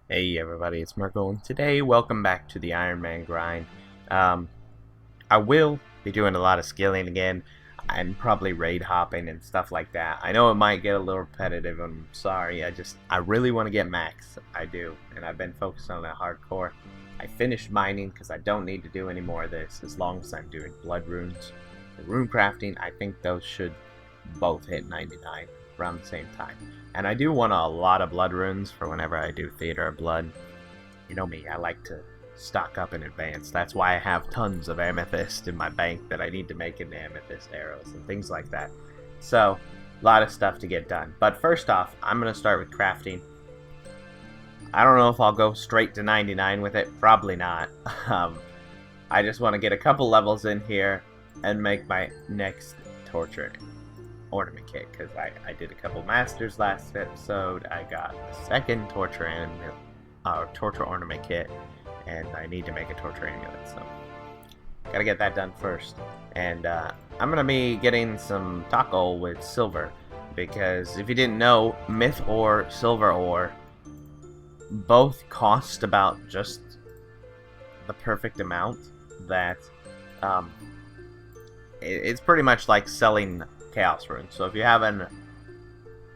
Hey everybody, it's Merkel, and today, welcome back to the Ironman grind. I will be doing a lot of skilling again, and probably raid hopping and stuff like that. I know it might get a little repetitive, I'm sorry, I really want to get max, I do, and I've been focused on that hardcore. I finished mining because I don't need to do any more of this, as long as I'm doing blood runes. The rune crafting, I think those should both hit 99 around the same time. And I do want a lot of blood runes for whenever I do Theater of Blood. You know me, I like to stock up in advance. That's why I have tons of amethyst in my bank that I need to make into amethyst arrows and things like that. So, a lot of stuff to get done. But first off, I'm going to start with crafting. I don't know if I'll go straight to 99 with it. Probably not. I just want to get a couple levels in here and make my next torture ornament kit, because I did a couple masters last episode. I got the second torture ornament kit, and I need to make a torture amulet, so gotta get that done first. And I'm gonna be getting some taco with silver, because if you didn't know, myth ore, silver ore both cost about just the perfect amount that it's pretty much like selling chaos runes. So if you have an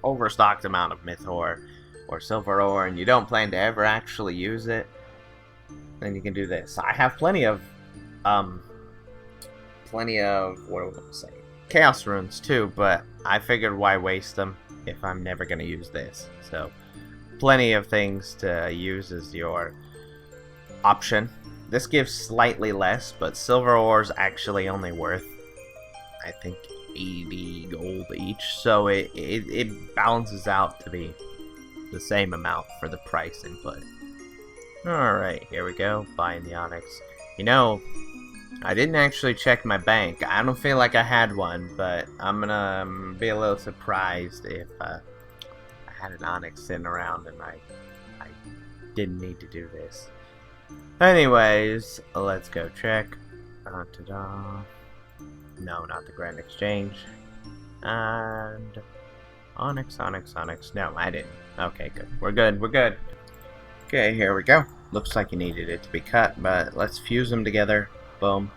overstocked amount of myth ore or silver ore and you don't plan to ever actually use it, then you can do this. I have plenty of what do I say, chaos runes too, but I figured why waste them if I'm never going to use this. So plenty of things to use as your option. This gives slightly less, but silver ore is actually only worth, I think, 80 gold each, so it balances out to be the same amount for the price input. Alright, here we go, buying the onyx. You know, I didn't actually check my bank. I don't feel like I had one, but I'm gonna be a little surprised if I had an onyx sitting around and I didn't need to do this. Anyways, let's go check. Ta-da. No, not the Grand Exchange. And Onyx. No, I didn't. Okay, good. We're good. Okay, here we go. Looks like you needed it to be cut, but let's fuse them together. Boom.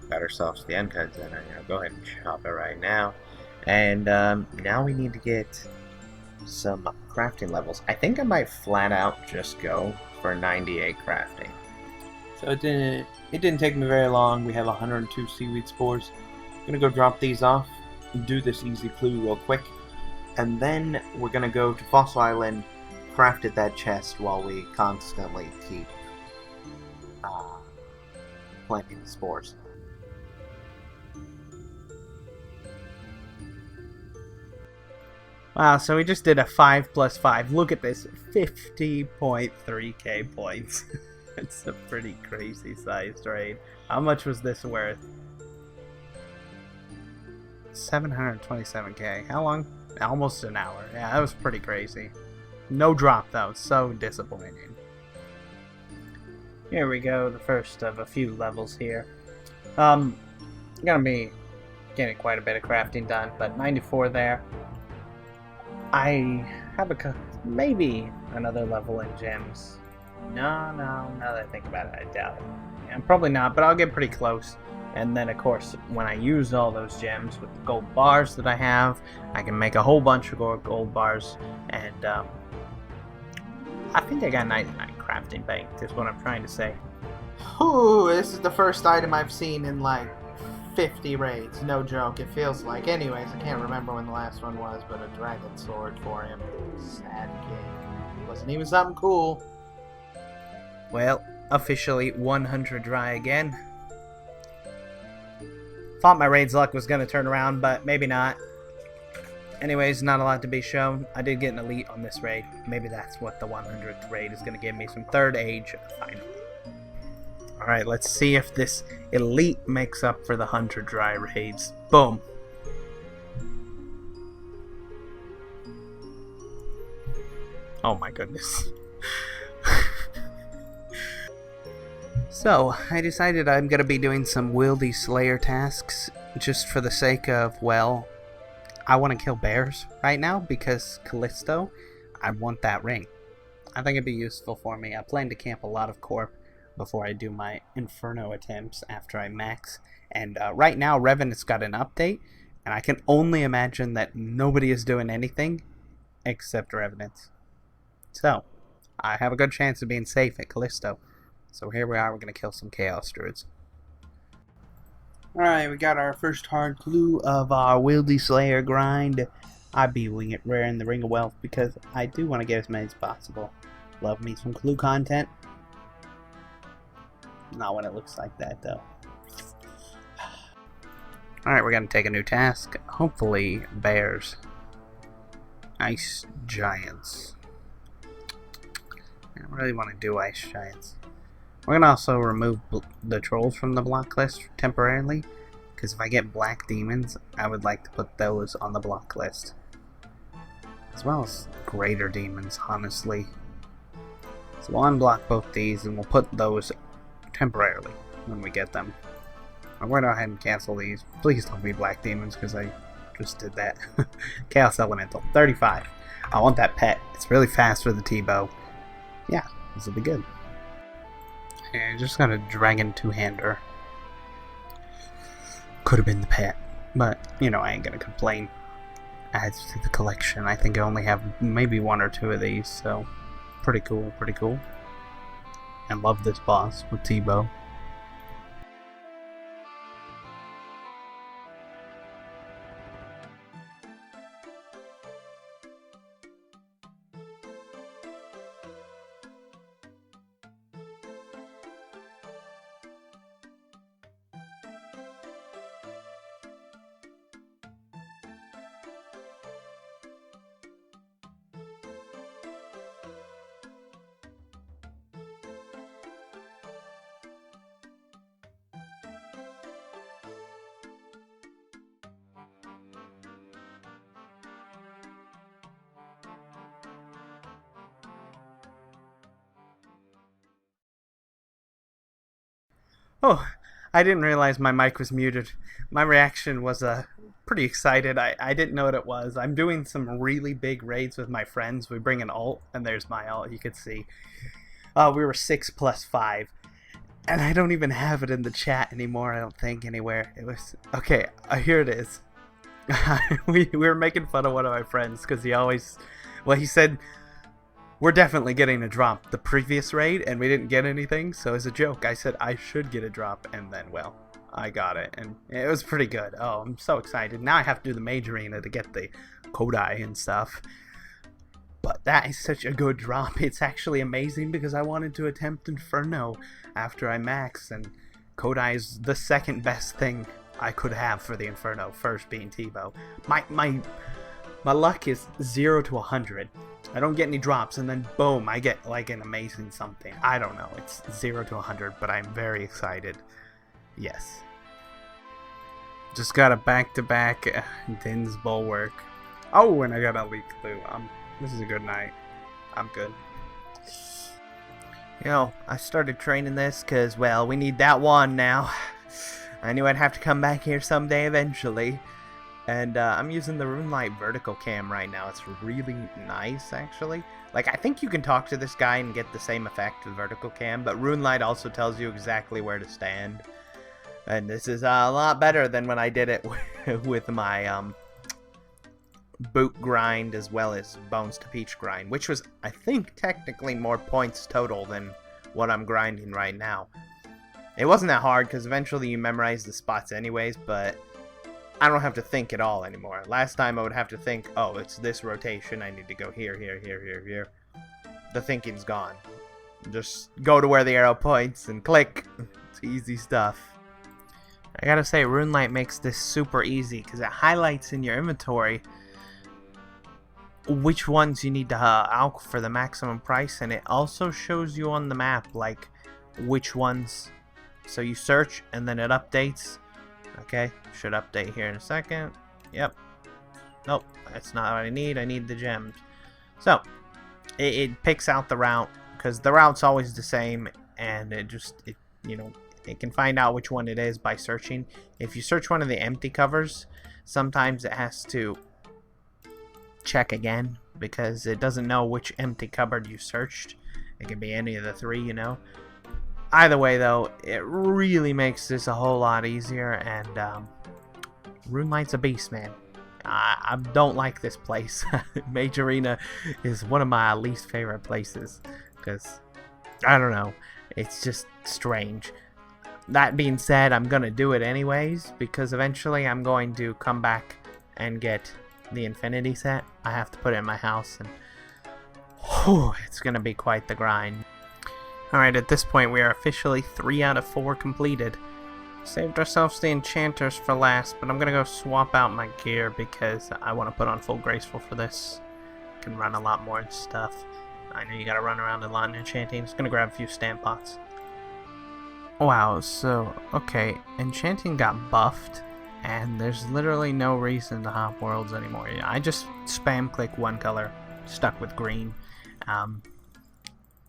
Got ourselves the uncut center. Go ahead and chop it right now. And now we need to get some crafting levels. I think I might flat out just go for 98 crafting. So it didn't take me very long. We have 102 seaweed spores. I'm gonna go drop these off, do this easy clue real quick, and then we're gonna go to Fossil Island, craft at that chest while we constantly keep planting the spores. Wow, so we just did a 5 plus 5. Look at this, 50.3k points. It's a pretty crazy sized raid. How much was this worth? 727k. How long? Almost an hour. Yeah, that was pretty crazy. No drop though, so disappointing. Here we go, the first of a few levels here. Gonna be getting quite a bit of crafting done, but 94 there. I have maybe another level in gems. No, now that I think about it, I doubt it. Yeah, probably not, but I'll get pretty close. And then, of course, when I use all those gems with the gold bars that I have, I can make a whole bunch of gold bars. And I think I got 99 crafting banked, is what I'm trying to say. Ooh, this is the first item I've seen in like 50 raids. No joke, it feels like. Anyways, I can't remember when the last one was, but a dragon sword for him. Sad game. Wasn't even something cool. Well, officially 100 dry again. Thought my raid's luck was going to turn around, but maybe not. Anyways, not a lot to be shown. I did get an elite on this raid. Maybe that's what the 100th raid is going to give me, some third age finally. Alright, let's see if this elite makes up for the 100 dry raids. Boom. Oh my goodness. So, I decided I'm going to be doing some Wildy Slayer tasks, just for the sake of, well, I want to kill bears right now, because Callisto, I want that ring. I think it'd be useful for me. I plan to camp a lot of corp before I do my Inferno attempts after I max. And right now, Revenant's got an update, and I can only imagine that nobody is doing anything except Revenants. So, I have a good chance of being safe at Callisto. So here we are, we're going to kill some Chaos Druids. Alright, we got our first hard clue of our Wildy Slayer grind. I be wing it rare in the Ring of Wealth because I do want to get as many as possible. Love me some clue content. Not when it looks like that though. Alright, we're going to take a new task. Hopefully bears. Ice giants. I don't really want to do ice giants. We're going to also remove the trolls from the block list temporarily, because if I get black demons, I would like to put those on the block list. As well as greater demons, honestly. So we'll unblock both these, and we'll put those temporarily when we get them. I'm going to go ahead and cancel these. Please don't be black demons, because I just did that. Chaos Elemental, 35. I want that pet. It's really fast with the T-bow. Yeah, this will be good. I just got a dragon two-hander. Could have been the pet, but you know I ain't gonna complain. Adds to the collection. I think I only have maybe one or two of these, so pretty cool, pretty cool. And love this boss with T-bow. Oh, I didn't realize my mic was muted. My reaction was pretty excited. I didn't know what it was. I'm doing some really big raids with my friends. We bring an ult, and there's my ult. You can see. We were 6+5. And I don't even have it in the chat anymore, I don't think, anywhere. It was... Okay, here it is. we were making fun of one of my friends, because he always... Well, he said... We're definitely getting a drop the previous raid, and we didn't get anything, so as a joke, I said I should get a drop, and then, well, I got it, and it was pretty good. Oh, I'm so excited. Now I have to do the major arena to get the Kodai and stuff. But that is such a good drop. It's actually amazing, because I wanted to attempt Inferno after I max, and Kodai is the second best thing I could have for the Inferno, first being T-bow. My luck is 0 to 100. I don't get any drops, and then boom, I get like an amazing something. I don't know, it's 0 to 100, but I'm very excited. Yes. Just got a back-to-back Din's Bulwark. Oh, and I got a leak clue. This is a good night. I'm good. You know, I started training this because, well, we need that wand now. I knew I'd have to come back here someday eventually. And I'm using the Runelight vertical cam right now. It's really nice, actually. Like, I think you can talk to this guy and get the same effect with vertical cam, but Runelight also tells you exactly where to stand. And this is a lot better than when I did it with my boot grind as well as Bones to Peach grind, which was, I think, technically more points total than what I'm grinding right now. It wasn't that hard, because eventually you memorize the spots anyways, but... I don't have to think at all anymore. Last time I would have to think, oh, it's this rotation, I need to go here, here, here, here, here. The thinking's gone. Just go to where the arrow points and click. It's easy stuff. I gotta say, Runelight makes this super easy because it highlights in your inventory which ones you need to alch for the maximum price, and it also shows you on the map like which ones. So you search and then it updates. Okay, should update here in a second. Yep. Nope, that's not what I need. I need the gems. So, it picks out the route, because the route's always the same, and it can find out which one it is by searching. If you search one of the empty covers, sometimes it has to check again, because it doesn't know which empty cupboard you searched. It can be any of the three, you know. Either way, though, it really makes this a whole lot easier, and Runelight's a beast, man. I don't like this place. Mage Arena is one of my least favorite places, because, I don't know, it's just strange. That being said, I'm going to do it anyways, because eventually I'm going to come back and get the Infinity set. I have to put it in my house, and it's going to be quite the grind. Alright, at this point we are officially 3 out of 4 completed. Saved ourselves the enchanters for last, but I'm going to go swap out my gear because I want to put on full graceful for this. Can run a lot more stuff. I know you got to run around a lot in enchanting. Just going to grab a few stamp pots. Wow, so, okay, enchanting got buffed, and there's literally no reason to hop worlds anymore. I just spam click one color, stuck with green,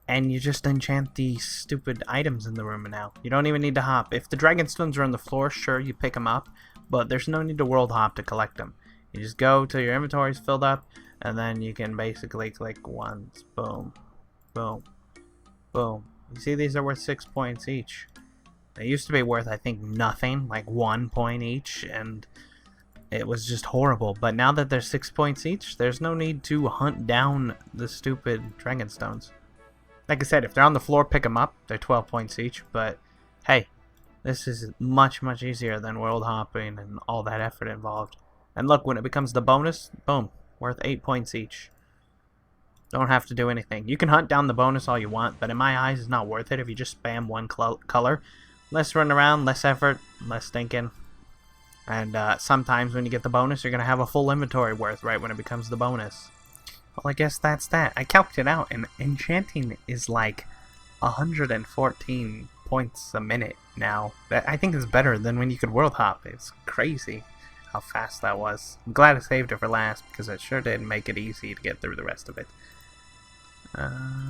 and you just enchant these stupid items in the room now. You don't even need to hop. If the dragon stones are on the floor, sure, you pick them up, but there's no need to world hop to collect them. You just go till your inventory's filled up, and then you can basically click once. Boom, boom, boom. You see, these are worth 6 points each. They used to be worth, I think, nothing, like 1 point each, and it was just horrible. But now that they're 6 points each, there's no need to hunt down the stupid dragon stones. Like I said, if they're on the floor, pick them up. They're 12 points each, but hey, this is much, much easier than world hopping and all that effort involved. And look, when it becomes the bonus, boom, worth 8 points each. Don't have to do anything. You can hunt down the bonus all you want, but in my eyes, it's not worth it if you just spam one color. Less running around, less effort, less thinking. And sometimes when you get the bonus, you're going to have a full inventory worth right when it becomes the bonus. Well, I guess that's that. I calculated it out, and enchanting is like 114 points a minute now. I think it's better than when you could world hop. It's crazy how fast that was. I'm glad I saved it for last, because it sure did make it easy to get through the rest of it.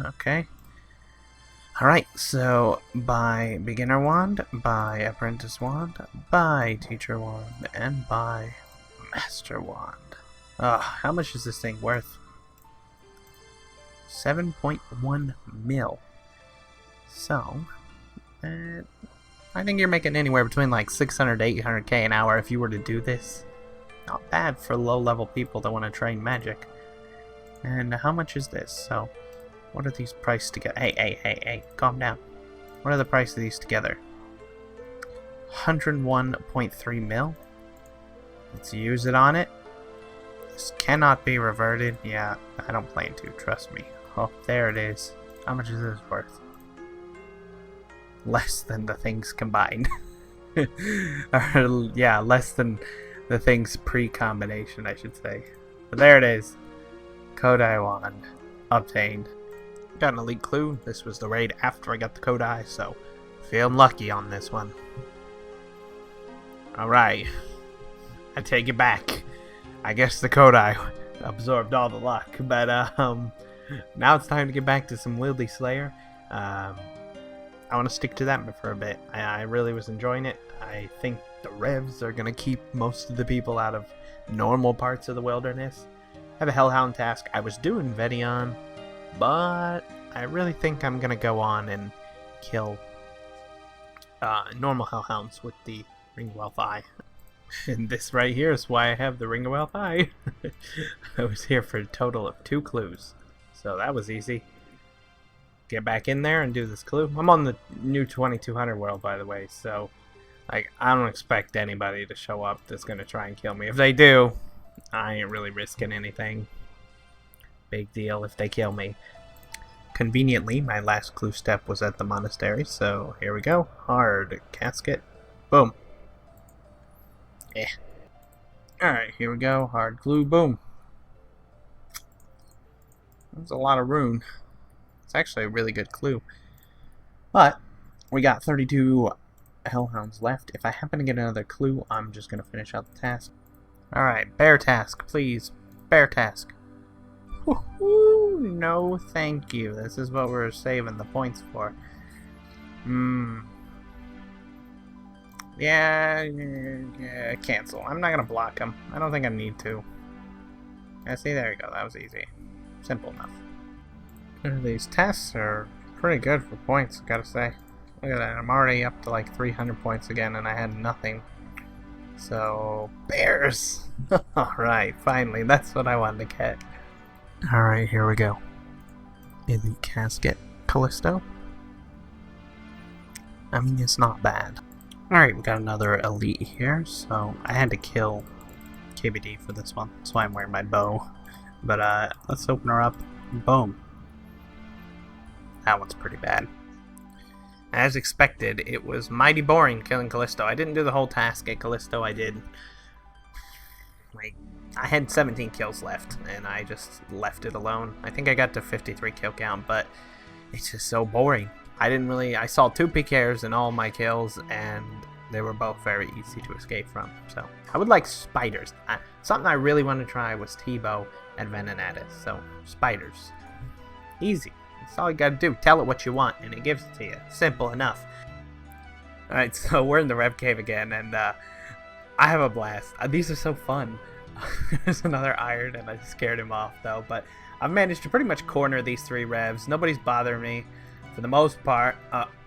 Okay. Alright, so buy beginner wand, buy apprentice wand, buy teacher wand, and buy master wand. How much is this thing worth? 7.1 mil. So, I think you're making anywhere between like 600 to 800k an hour if you were to do this. Not bad for low-level people that want to train magic. And how much is this? So, what are these priced together? Hey, calm down. What are the price of these together? 101.3 mil. Let's use it on it. This cannot be reverted. Yeah, I don't plan to, trust me. Oh, there it is. How much is this worth? Less than the things combined. Or, yeah, less than the things pre-combination, I should say. But there it is. Kodai wand. Obtained. Got an elite clue. This was the raid after I got the Kodai, so feeling lucky on this one. Alright. I take it back. I guess the Kodai absorbed all the luck, but now it's time to get back to some Wildy Slayer. I want to stick to that for a bit. I really was enjoying it. I think the revs are going to keep most of the people out of normal parts of the wilderness. I have a Hellhound task. I was doing Vedion, but I really think I'm going to go on and kill normal Hellhounds with the Ringwealth Eye. And this right here is why I have the Ringwealth Eye. I was here for a total of 2 clues. So that was easy. Get back in there and do this clue. I'm on the new 2200 world, by the way, so like I don't expect anybody to show up that's going to try and kill me. If they do, I ain't really risking anything. Big deal if they kill me. Conveniently, my last clue step was at the monastery, so here we go. Hard casket. Boom. Alright, here we go. Hard glue. Boom. That's a lot of rune. It's actually a really good clue. But we got 32 Hellhounds left. If I happen to get another clue, I'm just going to finish out the task. Alright, bear task, please. Bear task. Woohoo! No, thank you. This is what we're saving the points for. Yeah, cancel. I'm not going to block him. I don't think I need to. Yeah, see, there you go. That was easy. Simple enough. These tests are pretty good for points, I gotta say. Look at that. I'm already up to like 300 points again, and I had nothing. So, bears! Alright, finally. That's what I wanted to get. Alright, here we go. Elite casket. Callisto. I mean, it's not bad. Alright, we got another elite here, so I had to kill KBD for this one. That's why I'm wearing my bow. But let's open her up. Boom. That one's pretty bad. As expected, it was mighty boring killing Callisto. I didn't do the whole task at Callisto. I did, like, I had 17 kills left, and I just left it alone. I think I got to 53 kill count, but it's just so boring. I saw 2 PKs in all my kills, and they were both very easy to escape from. So, I would like spiders. Something I really want to try was T-Bow at Revenant. So, spiders. Easy. That's all you gotta do. Tell it what you want, and it gives it to you. Simple enough. Alright, so we're in the Rev Cave again, and I have a blast. These are so fun. There's another iron, and I scared him off, though. But I've managed to pretty much corner these 3 revs. Nobody's bothering me, for the most part.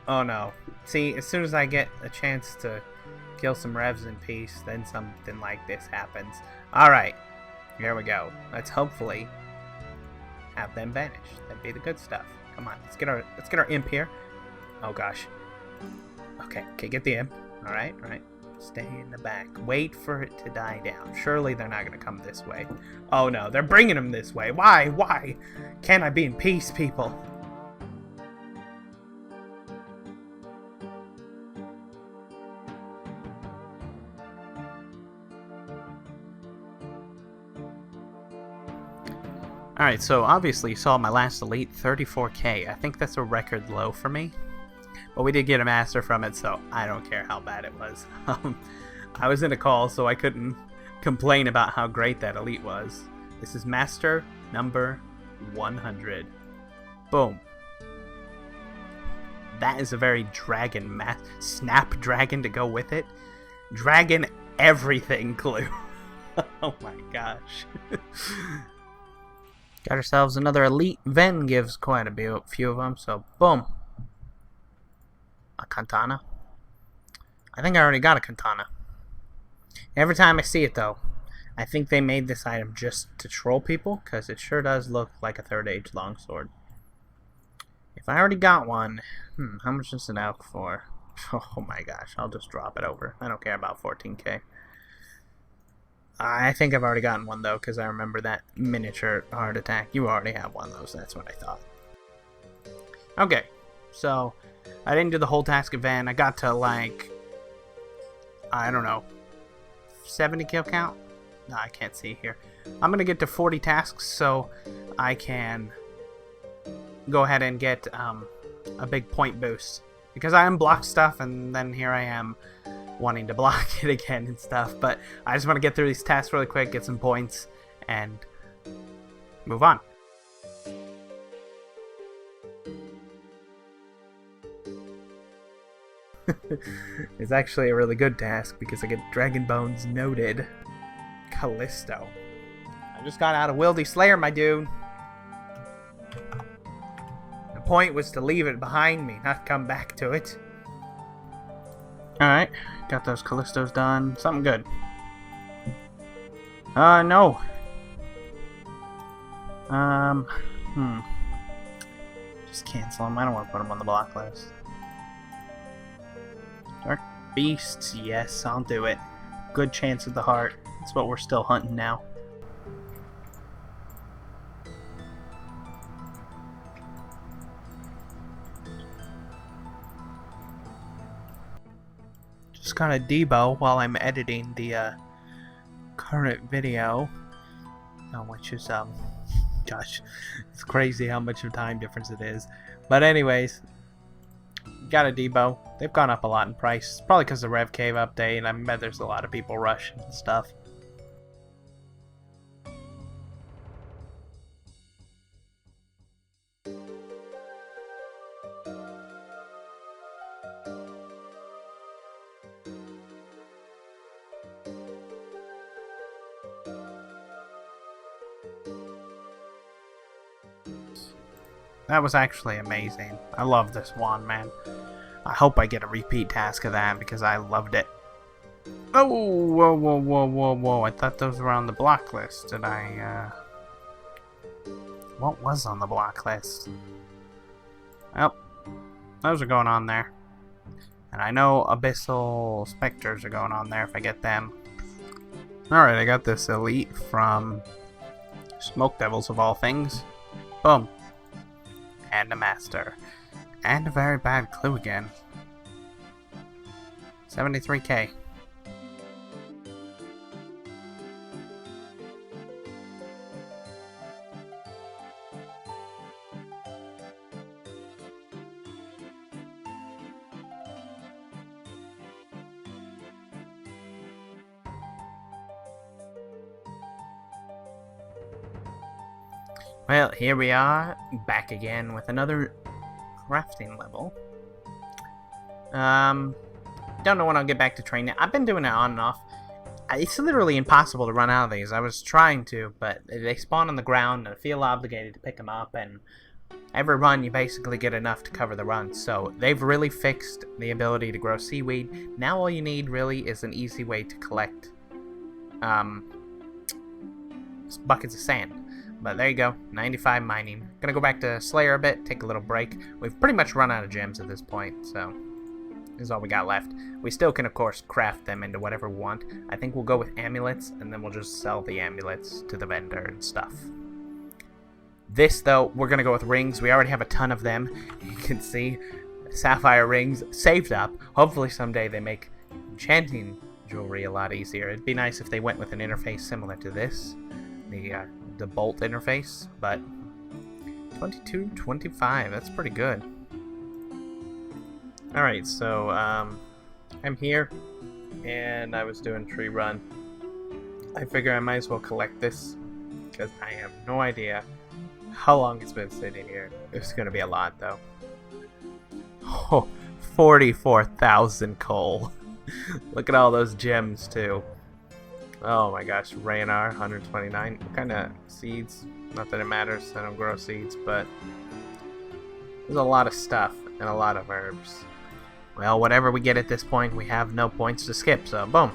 Oh no. See, as soon as I get a chance to kill some revs in peace, then something like this happens. Alright, here we go. Let's hopefully have them vanish. That'd be the good stuff. Come on, let's get our imp here. Oh gosh. Okay, get the imp. Alright. Stay in the back. Wait for it to die down. Surely they're not gonna come this way. Oh no, they're bringing them this way. Why? Can't I be in peace, people? Alright, so obviously you saw my last elite, 34k. I think that's a record low for me. But we did get a master from it, so I don't care how bad it was. I was in a call, so I couldn't complain about how great that elite was. This is master number 100. Boom. That is a very dragon snapdragon to go with it. Dragon everything clue. Oh my gosh. Got ourselves another elite. Ven gives quite a few of them, so boom. A katana. I think I already got a katana. Every time I see it, though, I think they made this item just to troll people, because it sure does look like a 3rd age longsword. If I already got one, how much is it out for? Oh my gosh, I'll just drop it over. I don't care about 14k. I think I've already gotten one, though, because I remember that miniature heart attack. You already have one of those, that's what I thought. Okay, so I didn't do the whole task of Van. I got to, like, I don't know, 70 kill count? No, I can't see here. I'm going to get to 40 tasks so I can go ahead and get a big point boost. Because I unblocked stuff, and then here I am wanting to block it again and stuff. But I just want to get through these tasks really quick, get some points, and move on. It's actually a really good task because I get Dragon Bones noted. Callisto. I just got out of Wildy Slayer, my dude. The point was to leave it behind me, not come back to it. Alright, got those Callistos done. Something good. No. Just cancel them. I don't want to put them on the block list. Dark Beasts, yes, I'll do it. Good chance of the heart. That's what we're still hunting now. Just got a debo while I'm editing the current video, which is gosh, it's crazy how much of time difference it is. But anyways, got a debo. They've gone up a lot in price, probably because of the Rev Cave update. I bet there's a lot of people rushing and stuff. That was actually amazing. I love this wand, man. I hope I get a repeat task of that because I loved it. Oh, whoa, whoa, whoa, whoa, whoa. I thought those were on the block list. Did I, What was on the block list? Well, those are going on there. And I know Abyssal Specters are going on there if I get them. Alright, I got this elite from Smoke Devils of all things. Boom. And a master. And a very bad clue again. 73k. Well, here we are, back again with another crafting level. Don't know when I'll get back to training. I've been doing it on and off. It's literally impossible to run out of these. I was trying to, but they spawn on the ground and I feel obligated to pick them up, and every run you basically get enough to cover the run. So they've really fixed the ability to grow seaweed. Now all you need really is an easy way to collect buckets of sand. But there you go, 95 mining. Gonna go back to Slayer a bit, take a little break. We've pretty much run out of gems at this point, so this is all we got left. We still can, of course, craft them into whatever we want. I think we'll go with amulets, and then we'll just sell the amulets to the vendor and stuff. This, though, we're gonna go with rings. We already have a ton of them. You can see sapphire rings saved up. Hopefully someday they make enchanting jewelry a lot easier. It'd be nice if they went with an interface similar to this. The bolt interface, but 2225, that's pretty good. Alright, so I'm here and I was doing tree run. I figure I might as well collect this because I have no idea how long it's been sitting here. It's gonna be a lot though. Oh, 44,000 coal. Look at all those gems too. Oh my gosh, Rayanar, 129. What kind of seeds? Not that it matters, I don't grow seeds, but there's a lot of stuff and a lot of herbs. Well, whatever we get at this point, we have no points to skip, so boom.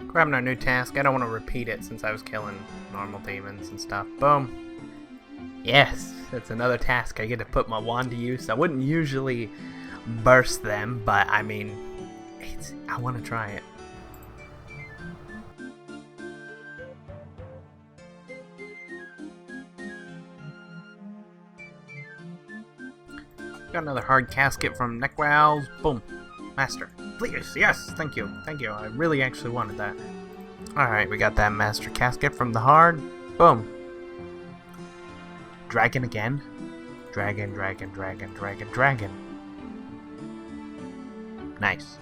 Grabbing our new task. I don't want to repeat it since I was killing normal demons and stuff. Boom. Yes, that's another task. I get to put my wand to use. I wouldn't usually burst them, but I mean, I want to try it. Got another hard casket from Neckwowls. Boom. Master. Please. Yes. Thank you. Thank you. I really actually wanted that. Alright, we got that master casket from the hard. Boom. Dragon again. Dragon, dragon, dragon, dragon, dragon. Nice.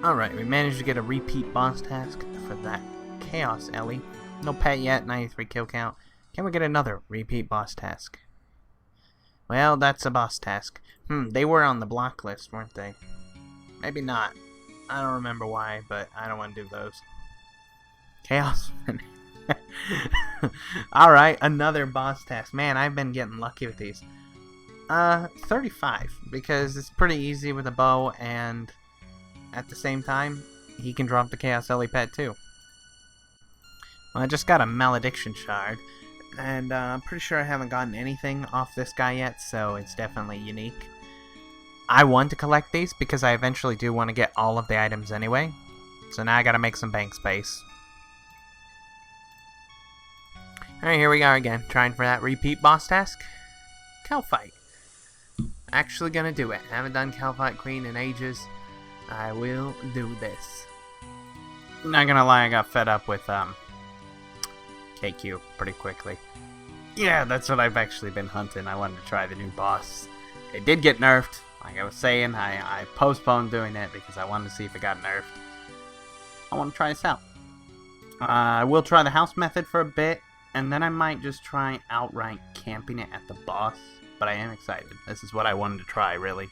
Alright, we managed to get a repeat boss task for that Chaos Ellie. No pet yet, 93 kill count. Can we get another repeat boss task? Well, that's a boss task. They were on the block list, weren't they? Maybe not. I don't remember why, but I don't want to do those. Chaos. Alright, another boss task. Man, I've been getting lucky with these. 35, because it's pretty easy with a bow, and at the same time, he can drop the Chaos Ellie pet too. Well, I just got a Malediction shard, and I'm pretty sure I haven't gotten anything off this guy yet, so it's definitely unique. I want to collect these because I eventually do want to get all of the items anyway, so now I gotta make some bank space. Alright, here we are again, trying for that repeat boss task. Cow fight. Actually gonna do it. Haven't done Cow Fight Queen in ages. I will do this. Not gonna lie, I got fed up with KQ pretty quickly. Yeah, that's what I've actually been hunting. I wanted to try the new boss. It did get nerfed. Like I was saying, I postponed doing it because I wanted to see if it got nerfed. I want to try this out. I will try the house method for a bit, and then I might just try outright camping it at the boss. But I am excited. This is what I wanted to try, really.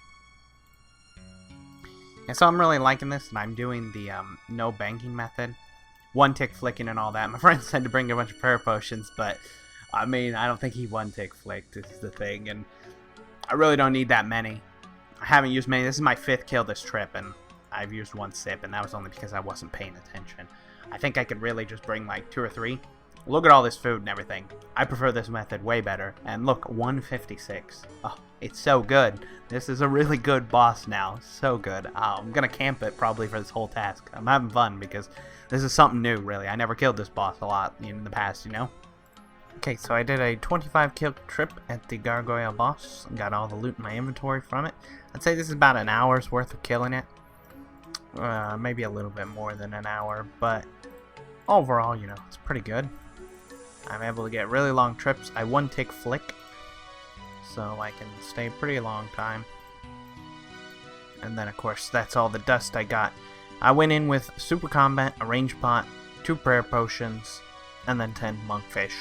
Yeah, so I'm really liking this, and I'm doing the no banking method. One tick flicking and all that. My friend said to bring a bunch of prayer potions, but I mean, I don't think he one tick flicked is the thing, and I really don't need that many. I haven't used many. This is my 5th kill this trip, and I've used 1 sip, and that was only because I wasn't paying attention. I think I could really just bring like 2 or 3. Look at all this food and everything. I prefer this method way better. And look, 156. Oh, it's so good. This is a really good boss now. So good. I'm going to camp it probably for this whole task. I'm having fun because this is something new, really. I never killed this boss a lot in the past, you know? Okay, so I did a 25 kill trip at the Gargoyle boss. Got all the loot in my inventory from it. I'd say this is about an hour's worth of killing it. Maybe a little bit more than an hour, but overall, you know, it's pretty good. I'm able to get really long trips. I one tick flick, so I can stay a pretty long time. And then, of course, that's all the dust I got. I went in with super combat, a range pot, 2 prayer potions, and then 10 monkfish.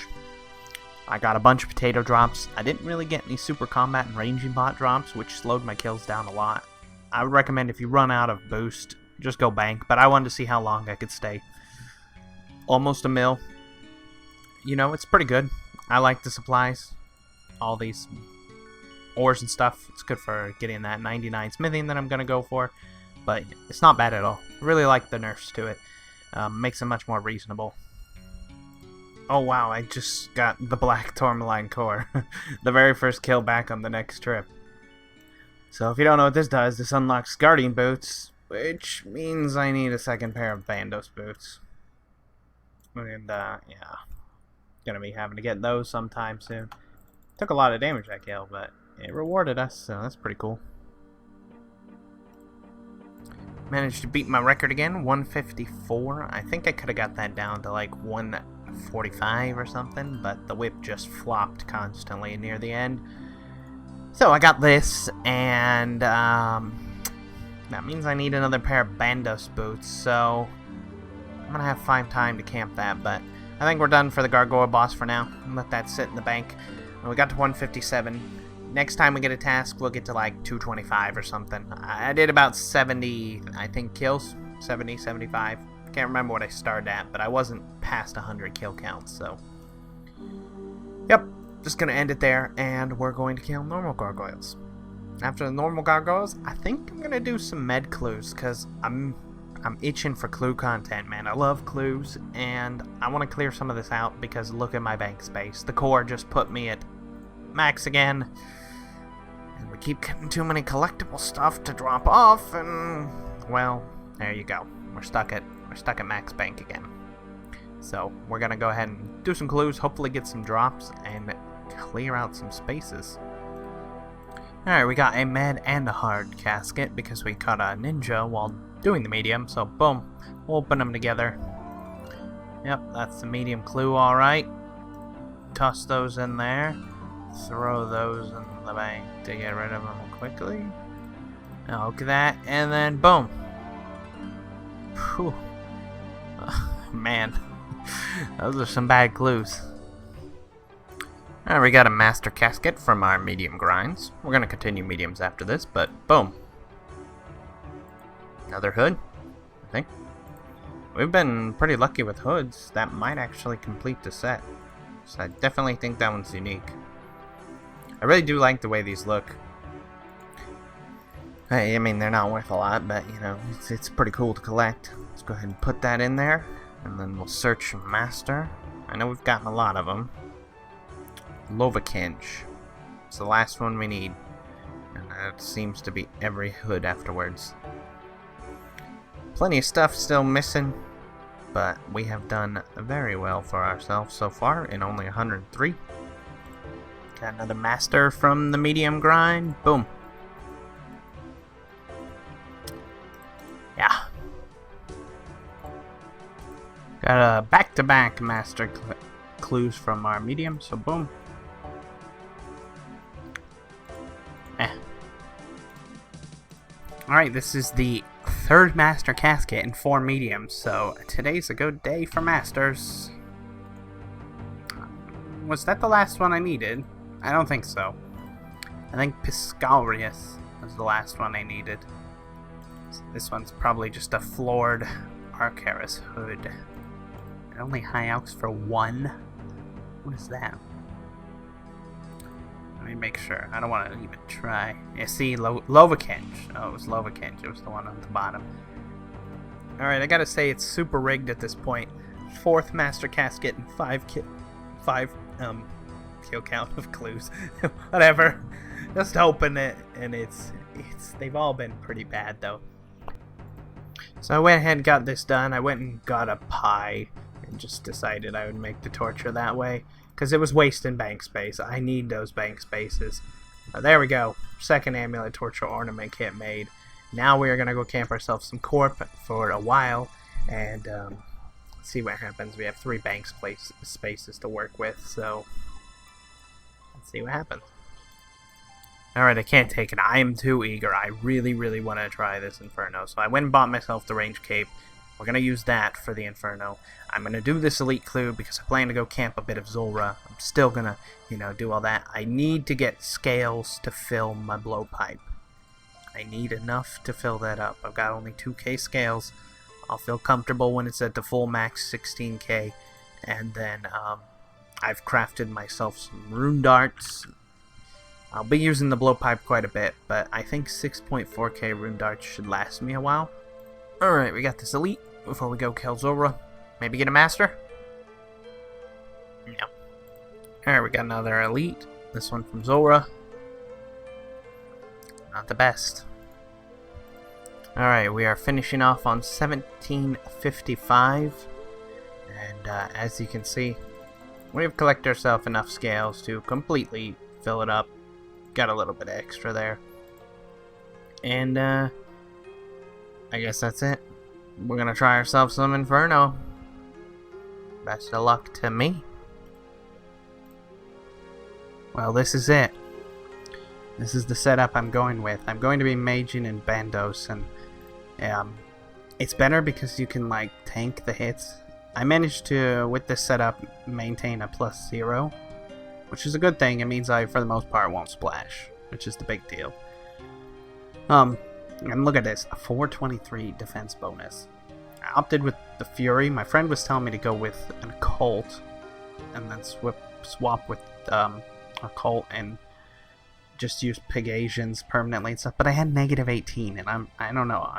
I got a bunch of potato drops. I didn't really get any super combat and ranging pot drops, which slowed my kills down a lot. I would recommend if you run out of boost, just go bank, but I wanted to see how long I could stay. Almost a mil. You know, it's pretty good. I like the supplies. All these ores and stuff. It's good for getting that 99 smithing that I'm going to go for. But it's not bad at all. Really like the nerfs to it. Makes it much more reasonable. Oh wow, I just got the black tourmaline core. The very first kill back on the next trip. So if you don't know what this does, this unlocks guardian boots. Which means I need a second pair of Bandos boots. And yeah. Gonna be having to get those sometime soon. Took a lot of damage that kill, but it rewarded us, so that's pretty cool. Managed to beat my record again, 154. I think I could have got that down to like 145 or something, but the whip just flopped constantly near the end. So I got this, and that means I need another pair of Bandos boots, so I'm gonna have to find time to camp that, but I think we're done for the Gargoyle boss for now. Let that sit in the bank. And we got to 157. Next time we get a task, we'll get to like 225 or something. I did about 70, I think, kills. 70, 75. Can't remember what I started at, but I wasn't past 100 kill counts, so. Yep, just gonna end it there, and we're going to kill normal gargoyles. After the normal gargoyles, I think I'm gonna do some med clues, because I'm itching for clue content, man. I love clues, and I want to clear some of this out because look at my bank space. The core just put me at max again, and we keep getting too many collectible stuff to drop off, and well, there you go. We're stuck at max bank again. So we're gonna go ahead and do some clues, hopefully get some drops, and clear out some spaces. Alright, we got a med and a hard casket because we caught a ninja while doing the medium, so boom, we'll open them together. Yep, that's the medium clue, alright. Toss those in there. Throw those in the bank to get rid of them quickly. Now look at that, and then boom. Whew. Man, those are some bad clues. Alright, we got a master casket from our medium grinds. We're going to continue mediums after this, but boom. Another hood, I think. We've been pretty lucky with hoods. That might actually complete the set. So I definitely think that one's unique. I really do like the way these look. I mean, they're not worth a lot, but, you know, it's pretty cool to collect. Let's go ahead and put that in there, and then we'll search Master. I know we've gotten a lot of them. Lovakinch. It's the last one we need. And that seems to be every hood afterwards. Plenty of stuff still missing, but we have done very well for ourselves so far in only 103. Got another Master from the medium grind. Boom. Yeah. Got a back-to-back Master clues from our medium, so boom. Alright, this is the third Master Casket in 4 mediums, so today's a good day for Masters. Was that the last one I needed? I don't think so. I think Piscarius was the last one I needed. So this one's probably just a floored Arcaris hood. And only high alks for 1? What is that? Let me make sure. I don't want to even try. Yeah, see, Lovakinch. Oh, it was Lovakinch. It was the one on the bottom. Alright, I gotta say it's super rigged at this point. 4th Master Casket and 5 kill count of clues. Whatever. Just open it, and they've all been pretty bad though. So I went ahead and got this done. I went and got a pie and just decided I would make the torture that way. Because it was wasting bank space. I need those bank spaces. There we go. 2nd Amulet Torture Ornament Kit made. Now we are going to go camp ourselves some Corp for a while. And see what happens. We have 3 bank spaces to work with. So let's see what happens. Alright, I can't take it. I am too eager. I really, really want to try this Inferno. So I went and bought myself the range cape. We're going to use that for the Inferno. I'm going to do this elite clue because I plan to go camp a bit of Zorah. I'm still going to, you know, do all that. I need to get scales to fill my blowpipe. I need enough to fill that up. I've got only 2k scales. I'll feel comfortable when it's at the full max 16k. And then I've crafted myself some rune darts. I'll be using the blowpipe quite a bit, but I think 6.4k rune darts should last me a while. Alright, we got this elite before we go kill Zorah. Maybe get a master? No. Alright, we got another elite. This one from Zorah. Not the best. Alright, we are finishing off on 1755. And as you can see, we've collected ourselves enough scales to completely fill it up. Got a little bit extra there. And I guess that's it. We're gonna try ourselves some Inferno. Best of luck to me. Well, this is it. This is the setup I'm going with. I'm going to be maging in Bandos, and it's better because you can like tank the hits. I managed to, with this setup, maintain a +0, which is a good thing. It means I, for the most part, won't splash, which is the big deal. And look at this, a 423 defense bonus. I opted with the Fury. My friend was telling me to go with an Occult, and then swap with Occult and just use Pegasians permanently and stuff. But I had -18, and I don't know.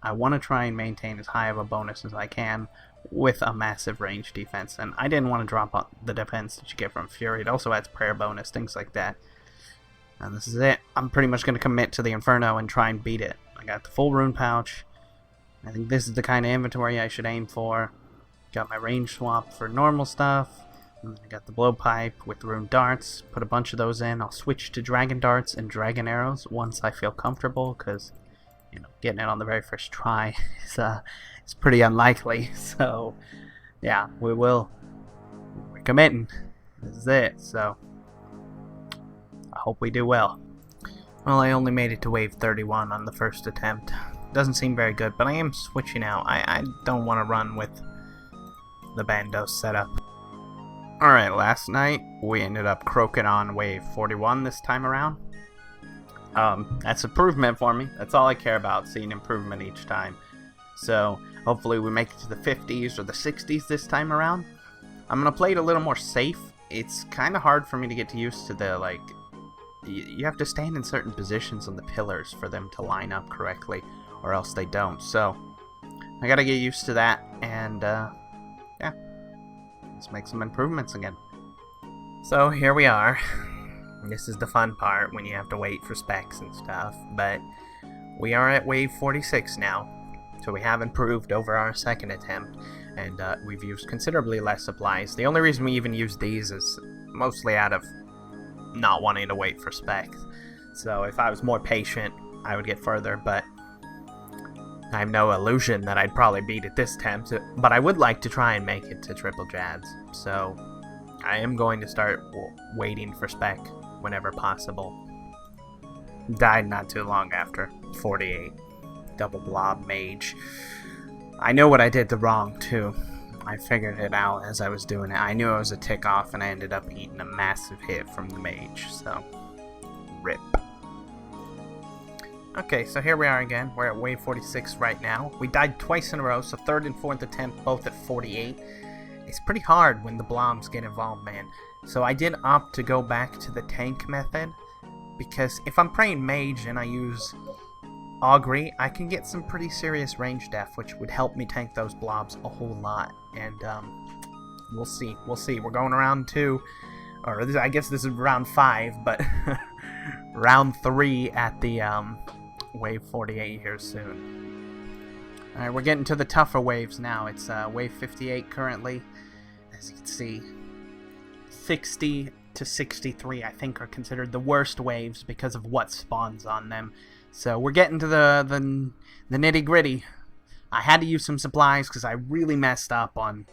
I want to try and maintain as high of a bonus as I can with a massive range defense. And I didn't want to drop the defense that you get from Fury. It also adds prayer bonus, things like that. And this is it. I'm pretty much going to commit to the Inferno and try and beat it. I got the full rune pouch. I think this is the kind of inventory I should aim for. Got my range swap for normal stuff. And I got the blowpipe with rune darts. Put a bunch of those in. I'll switch to dragon darts and dragon arrows once I feel comfortable, because, you know, getting it on the very first try is pretty unlikely. So, yeah, we're committing. This is it. So, I hope we do well. Well, I only made it to wave 31 on the first attempt. Doesn't seem very good, but I am switching out. I don't want to run with the Bandos setup. Alright, last night we ended up croaking on wave 41 this time around. That's improvement for me. That's all I care about, seeing improvement each time. So, hopefully we make it to the 50s or the 60s this time around. I'm going to play it a little more safe. It's kind of hard for me to get used to the, like, you have to stand in certain positions on the pillars for them to line up correctly, or else they don't. So I gotta get used to that, and yeah, let's make some improvements again. So here we are. This is the fun part when you have to wait for specs and stuff, but we are at wave 46 now, so we have improved over our second attempt, and we've used considerably less supplies. The only reason we even use these is mostly out of not wanting to wait for specs. So if I was more patient, I would get further, but I have no illusion that I'd probably beat it this attempt, but I would like to try and make it to triple jabs, so I am going to start waiting for spec whenever possible. Died not too long after. 48. Double blob mage. I know what I did wrong too. I figured it out as I was doing it. I knew I was a tick off and I ended up eating a massive hit from the mage, so rip. Okay, so here we are again. We're at wave 46 right now. We died twice in a row, so third and fourth attempt both at 48. It's pretty hard when the blobs get involved, man. So I did opt to go back to the tank method, because if I'm playing mage and I use augury, I can get some pretty serious range def, which would help me tank those blobs a whole lot. And we'll see. We're going around 2, or I guess this is round 5, but round 3 at the wave 48 here soon. Alright, we're getting to the tougher waves now. It's wave 58 currently. As you can see, 60 to 63 I think are considered the worst waves because of what spawns on them. So we're getting to the nitty gritty. I had to use some supplies because I really messed up on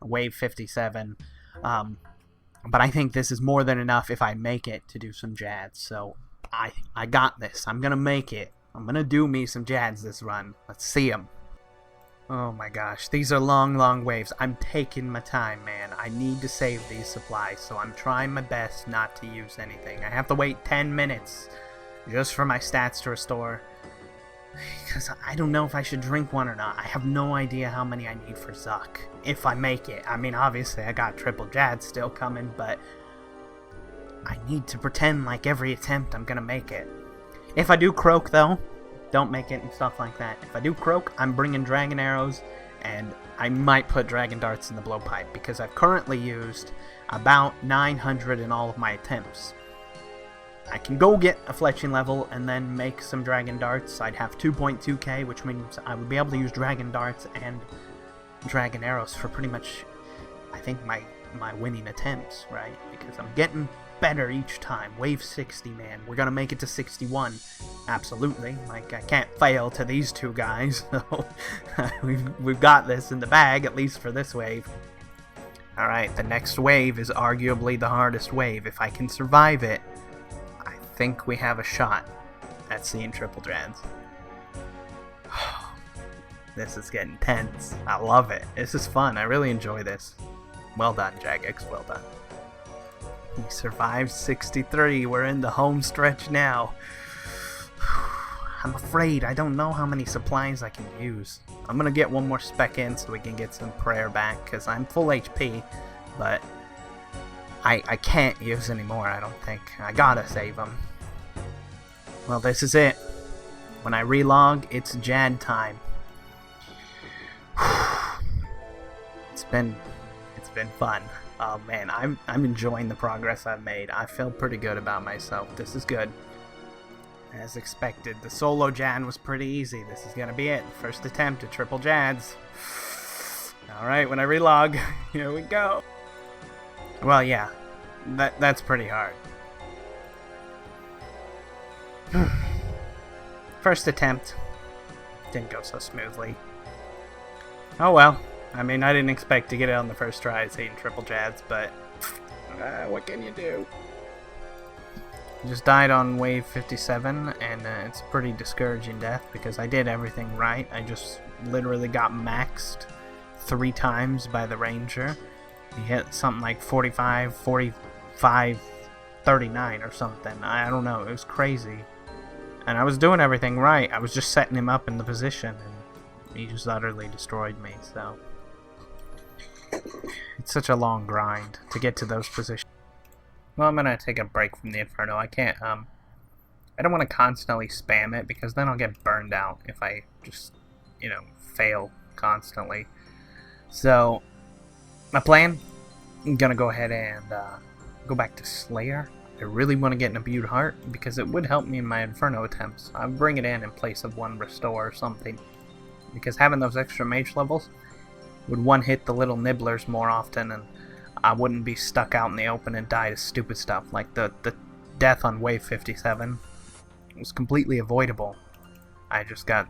wave 57. But I think this is more than enough if I make it to do some jads. So I got this. I'm gonna make it. I'm gonna do me some jads this run. Let's see them. Oh my gosh, these are long waves. I'm taking my time, man. I need to save these supplies, so I'm trying my best not to use anything. I have to wait 10 minutes just for my stats to restore, because I don't know if I should drink one or not. I have no idea how many I need for Zuck, if I make it. I mean, obviously I got triple jad still coming, but I need to pretend like every attempt I'm gonna make it. If I do croak though, don't make it and stuff like that. If I do croak, I'm bringing dragon arrows, and I might put dragon darts in the blowpipe, because I've currently used about 900 in all of my attempts. I can go get a fletching level and then make some dragon darts. I'd have 2.2k, which means I would be able to use dragon darts and dragon arrows for pretty much, I think, my winning attempts, right? Because I'm getting better each time. Wave 60, man. We're gonna make it to 61. Absolutely. Like, I can't fail to these two guys, so we've got this in the bag, at least for this wave. Alright, the next wave is arguably the hardest wave. If I can survive it, I think we have a shot at seeing triple jads. This is getting tense. I love it. This is fun. I really enjoy this. Well done, Jagex. Well done. We survived 63. We're in the home stretch now. I'm afraid I don't know how many supplies I can use. I'm gonna get one more spec in so we can get some prayer back, because I'm full HP, but I can't use any more, I don't think. I gotta save them. Well, this is it. When I relog, it's jad time. It's been fun. Oh man, I'm enjoying the progress I've made. I feel pretty good about myself. This is good. As expected, the solo jad was pretty easy. This is gonna be it. First attempt at triple jads. Alright, when I relog, here we go. Well, yeah, that's pretty hard. First attempt didn't go so smoothly. Oh well. I mean, I didn't expect to get it on the first try seeing triple jads, but what can you do? Just died on wave 57, and it's a pretty discouraging death because I did everything right. I just literally got maxed 3 times by the ranger. He hit something like 45, 45, 39 or something. I don't know. It was crazy. And I was doing everything right. I was just setting him up in the position, and he just utterly destroyed me, so it's such a long grind to get to those positions. Well, I'm gonna take a break from the Inferno. I can't, I don't want to constantly spam it because then I'll get burned out if I just, fail constantly. So, my plan, I'm gonna go ahead and go back to Slayer. I really want to get an Imbued Heart because it would help me in my Inferno attempts. I'll bring it in place of one Restore or something. Because having those extra mage levels would one-hit the little nibblers more often, and I wouldn't be stuck out in the open and die to stupid stuff like the death on wave 57. It was completely avoidable. I just got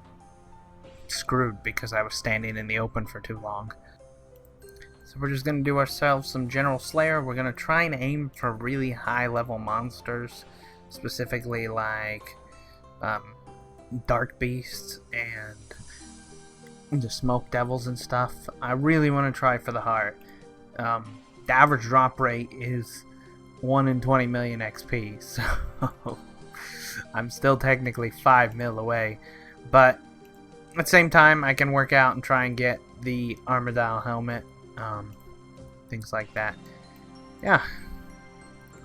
screwed because I was standing in the open for too long. So we're just going to do ourselves some General Slayer. We're going to try and aim for really high level monsters, specifically like Dark Beasts and the Smoke Devils and stuff. I really want to try for the heart. The average drop rate is 1 in 20 million XP, so I'm still technically 5 mil away, but at the same time I can work out and try and get the Armadillo helmet, things like that. Yeah,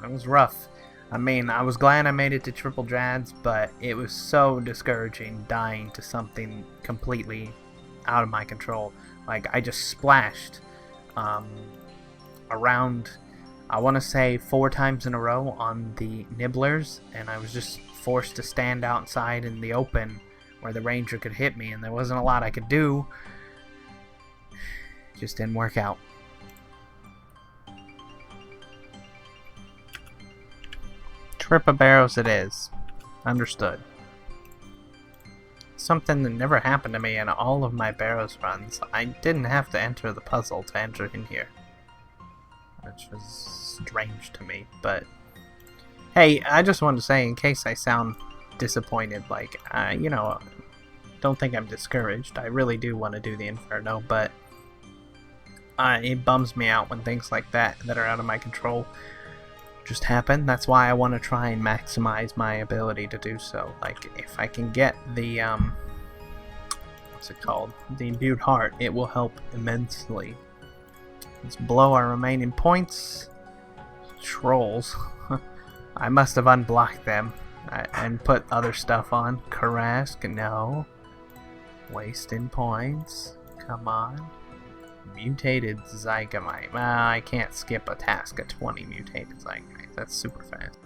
it was rough. I mean, I was glad I made it to Triple Jads, but it was so discouraging dying to something completely out of my control. Like, I just splashed around, I want to say 4 times in a row on the nibblers, and I was just forced to stand outside in the open where the ranger could hit me, and there wasn't a lot I could do. Just didn't work out. Trip of barrows it is. Understood. Something that never happened to me in all of my barrows runs. I didn't have to enter the puzzle to enter in here, which was strange to me, but hey, I just wanted to say, in case I sound disappointed, like, don't think I'm discouraged. I really do want to do the Inferno, but it bums me out when things like that are out of my control just happen. That's why I want to try and maximize my ability to do so. Like, if I can get the, what's it called? The Imbued Heart, it will help immensely. Let's blow our remaining points. Trolls. I must have unblocked them and put other stuff on. Karask, no. Wasting points. Come on. Mutated Zygamite. I can't skip a task at 20 mutated Zygamite. That's super fast.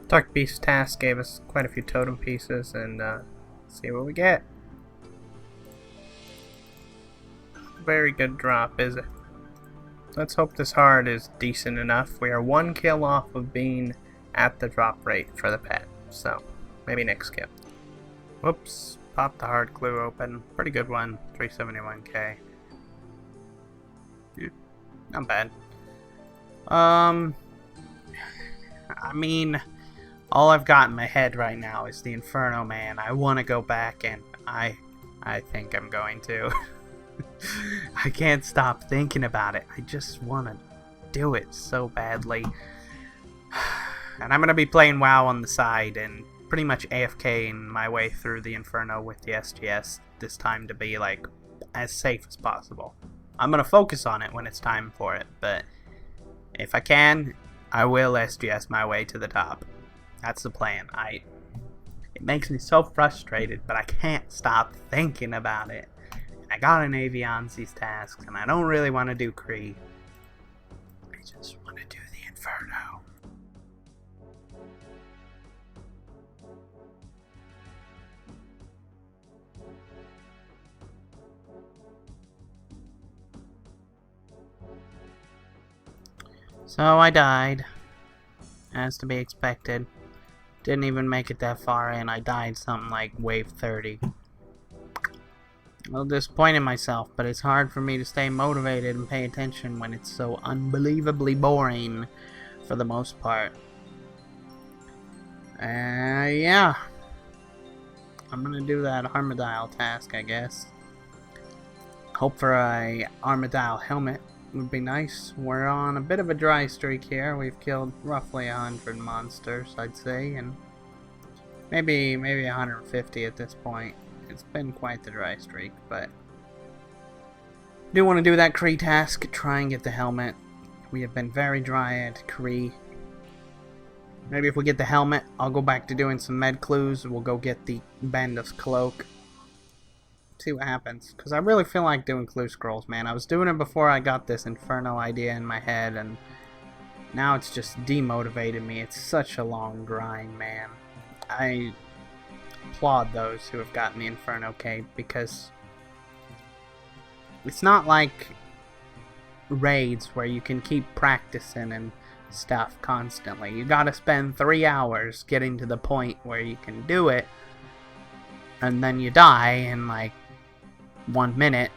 Dark Beast task gave us quite a few totem pieces, and see what we get. Very good drop, is it? Let's hope this hard is decent enough. We are 1 kill off of being at the drop rate for the pet, so maybe next kill. Whoops, popped the hard clue open. Pretty good one, 371k. Not bad. I mean, all I've got in my head right now is the Inferno, man. I want to go back, and I think I'm going to. I can't stop thinking about it. I just want to do it so badly. And I'm going to be playing WoW on the side and pretty much AFKing my way through the Inferno with the SGS this time to be, like, as safe as possible. I'm going to focus on it when it's time for it, but if I can, I will SGS my way to the top. That's the plan. It makes me so frustrated, but I can't stop thinking about it. I got an Aviansi's task, and I don't really want to do Kree. I just want to do the Inferno. So I died, as to be expected. Didn't even make it that far in. I died something like wave 30. A little disappointed in myself, but it's hard for me to stay motivated and pay attention when it's so unbelievably boring for the most part. Yeah. I'm gonna do that Armadile task, I guess. Hope for a Armadile helmet would be nice. We're on a bit of a dry streak here. We've killed roughly 100 monsters, I'd say, and maybe 150 at this point. It's been quite the dry streak, but do want to do that Kree task, try and get the helmet. We have been very dry at Kree. Maybe if we get the helmet, I'll go back to doing some med clues. We'll go get the Bandus cloak. See what happens, because I really feel like doing clue scrolls, man. I was doing it before I got this Inferno idea in my head, and now it's just demotivated me. It's such a long grind, man. I applaud those who have gotten the Inferno cape, because it's not like raids where you can keep practicing and stuff constantly. You gotta spend 3 hours getting to the point where you can do it, and then you die in like 1 minute,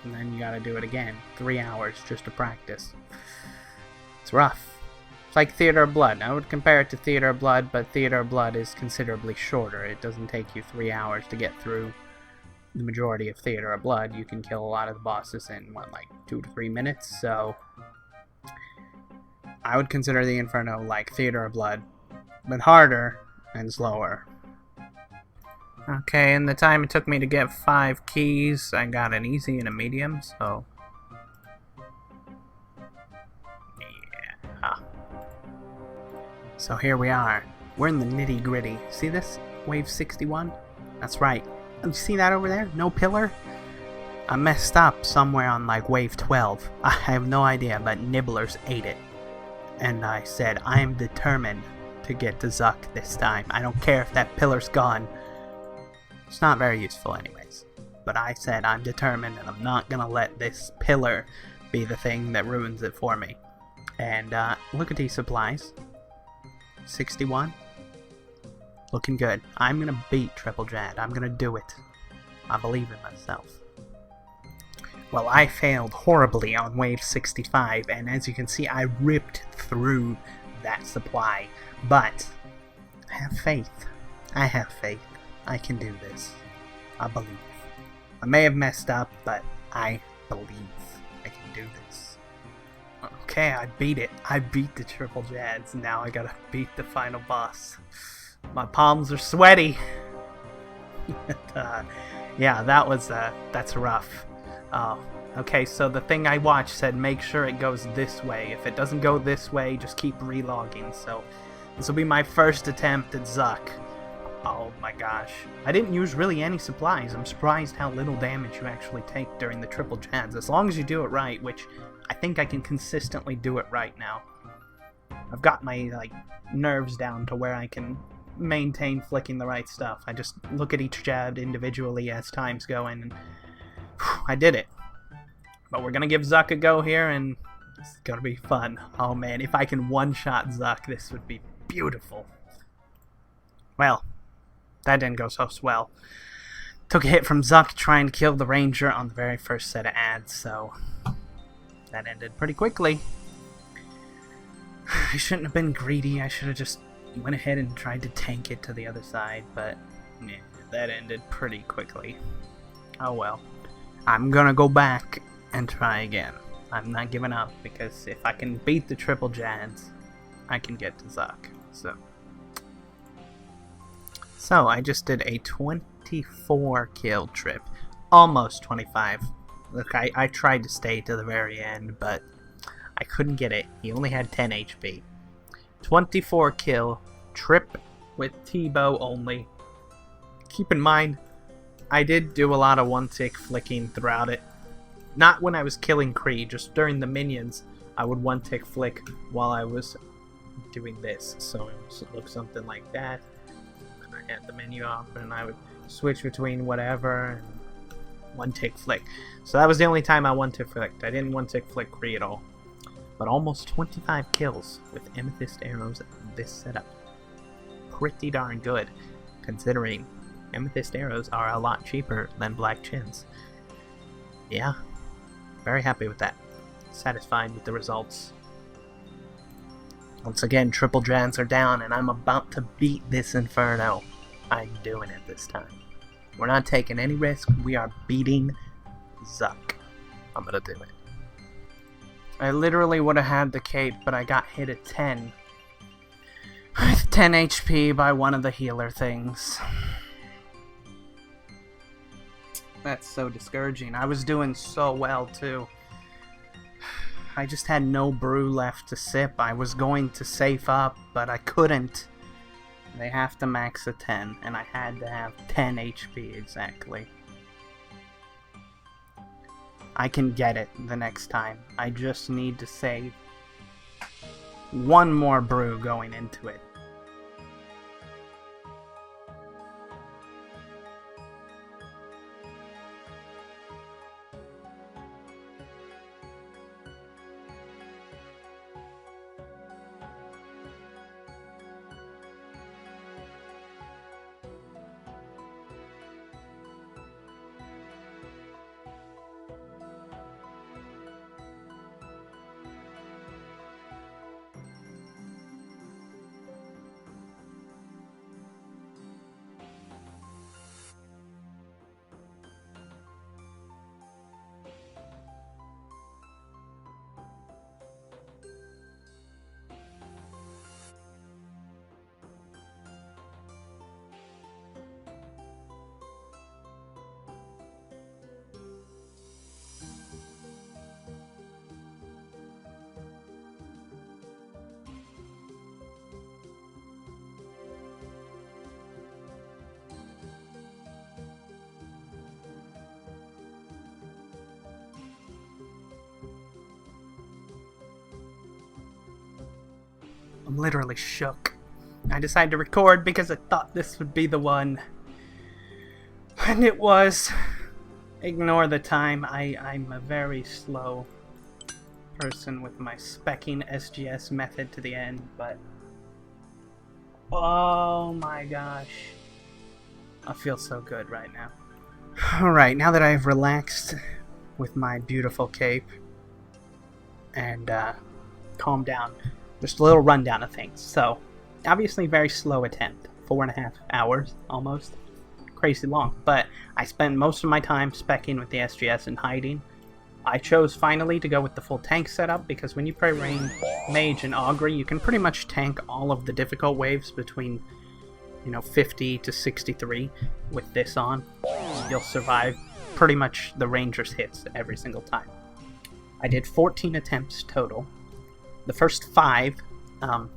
and then you gotta do it again. 3 hours just to practice. It's rough. It's like Theater of Blood. I would compare it to Theater of Blood, but Theater of Blood is considerably shorter. It doesn't take you 3 hours to get through the majority of Theater of Blood. You can kill a lot of the bosses in, what, like 2 to 3 minutes? So I would consider the Inferno like Theater of Blood, but harder and slower. Okay, in the time it took me to get 5 keys, I got an easy and a medium, so yeah. So here we are. We're in the nitty gritty. See this? Wave 61? That's right. You see that over there? No pillar? I messed up somewhere on like wave 12. I have no idea, but Nibblers ate it. And I said, I am determined to get to Zuck this time. I don't care if that pillar's gone. It's not very useful anyways. But I said I'm determined and I'm not gonna let this pillar be the thing that ruins it for me. And look at these supplies. 61. Looking good. I'm gonna beat Triple Jad. I'm gonna do it. I believe in myself. Well, I failed horribly on wave 65, and as you can see, I ripped through that supply. But I have faith. I have faith. I can do this. I believe. I may have messed up, but I believe I can do this. Okay, I beat it. I beat the Triple Jads. Now I gotta beat the final boss. My palms are sweaty. Yeah, that's rough. Oh, okay, so the thing I watched said make sure it goes this way. If it doesn't go this way, just keep relogging. So this will be my first attempt at Zuck. Oh my gosh. I didn't use really any supplies. I'm surprised how little damage you actually take during the Triple Jads. As long as you do it right, which I think I can consistently do it right now. I've got my nerves down to where I can maintain flicking the right stuff. I just look at each jab individually as time's going, and I did it. But we're gonna give Zuck a go here, and it's gonna be fun. Oh man, if I can one-shot Zuck, this would be beautiful. Well, that didn't go so swell. Took a hit from Zuck trying to kill the ranger on the very first set of ads, so that ended pretty quickly. I shouldn't have been greedy. I should have just went ahead and tried to tank it to the other side, but yeah, that ended pretty quickly. Oh well. I'm gonna go back and try again. I'm not giving up, because if I can beat the Triple Jads, I can get to Zuck. So I just did a 24 kill trip. Almost 25. Look, I tried to stay to the very end, but I couldn't get it. He only had 10 HP. 24 kill trip with T-bow only. Keep in mind, I did do a lot of one-tick flicking throughout it. Not when I was killing Kree, just during the minions, I would one-tick flick while I was doing this. So it would look something like that. And I had the menu open, and I would switch between whatever, and one-tick flick. So that was the only time I one-tick flicked. I didn't one-tick flick Kree at all. but almost 25 kills with amethyst arrows in this setup. Pretty darn good, considering amethyst arrows are a lot cheaper than black chins. Yeah, very happy with that. Satisfied with the results. Once again, triple drans are down, and I'm about to beat this inferno. I'm doing it this time. We're not taking any risk. We are beating Zuck. I'm gonna do it. I literally would have had the cape, but I got hit at 10. With 10 HP by one of the healer things. That's so discouraging. I was doing so well, too. I just had no brew left to sip. I was going to safe up, but I couldn't. They have to max a 10, and I had to have 10 HP exactly. I can get it the next time. I just need to save one more brew going into it. I'm literally shook. I decided to record because I thought this would be the one. And it was. Ignore the time. I'm a very slow person with my specking SGS method to the end, but... oh my gosh. I feel so good right now. Alright, now that I've relaxed with my beautiful cape and calmed down, just a little rundown of things. So, obviously very slow attempt. 4.5 hours, almost. Crazy long. But I spent most of my time specking with the SGS and hiding. I chose finally to go with the full tank setup because when you play Rain, Mage, and Augury, you can pretty much tank all of the difficult waves between, 50 to 63 with this on. You'll survive pretty much the Ranger's hits every single time. I did 14 attempts total. The first 5, I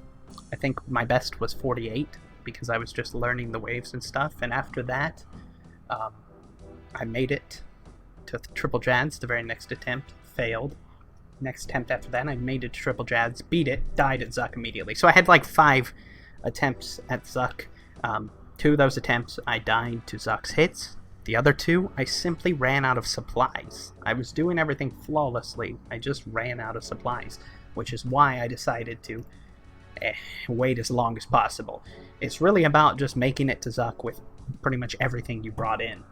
think my best was 48 because I was just learning the waves and stuff. And after that, I made it to triple jads. The very next attempt failed. Next attempt after that, I made it to triple jads, beat it, died at Zuck immediately. So I had like 5 attempts at Zuck. 2 of those attempts, I died to Zuck's hits. The other 2, I simply ran out of supplies. I was doing everything flawlessly. I just ran out of supplies, which is why I decided to wait as long as possible. It's really about just making it to Zuck with pretty much everything you brought in.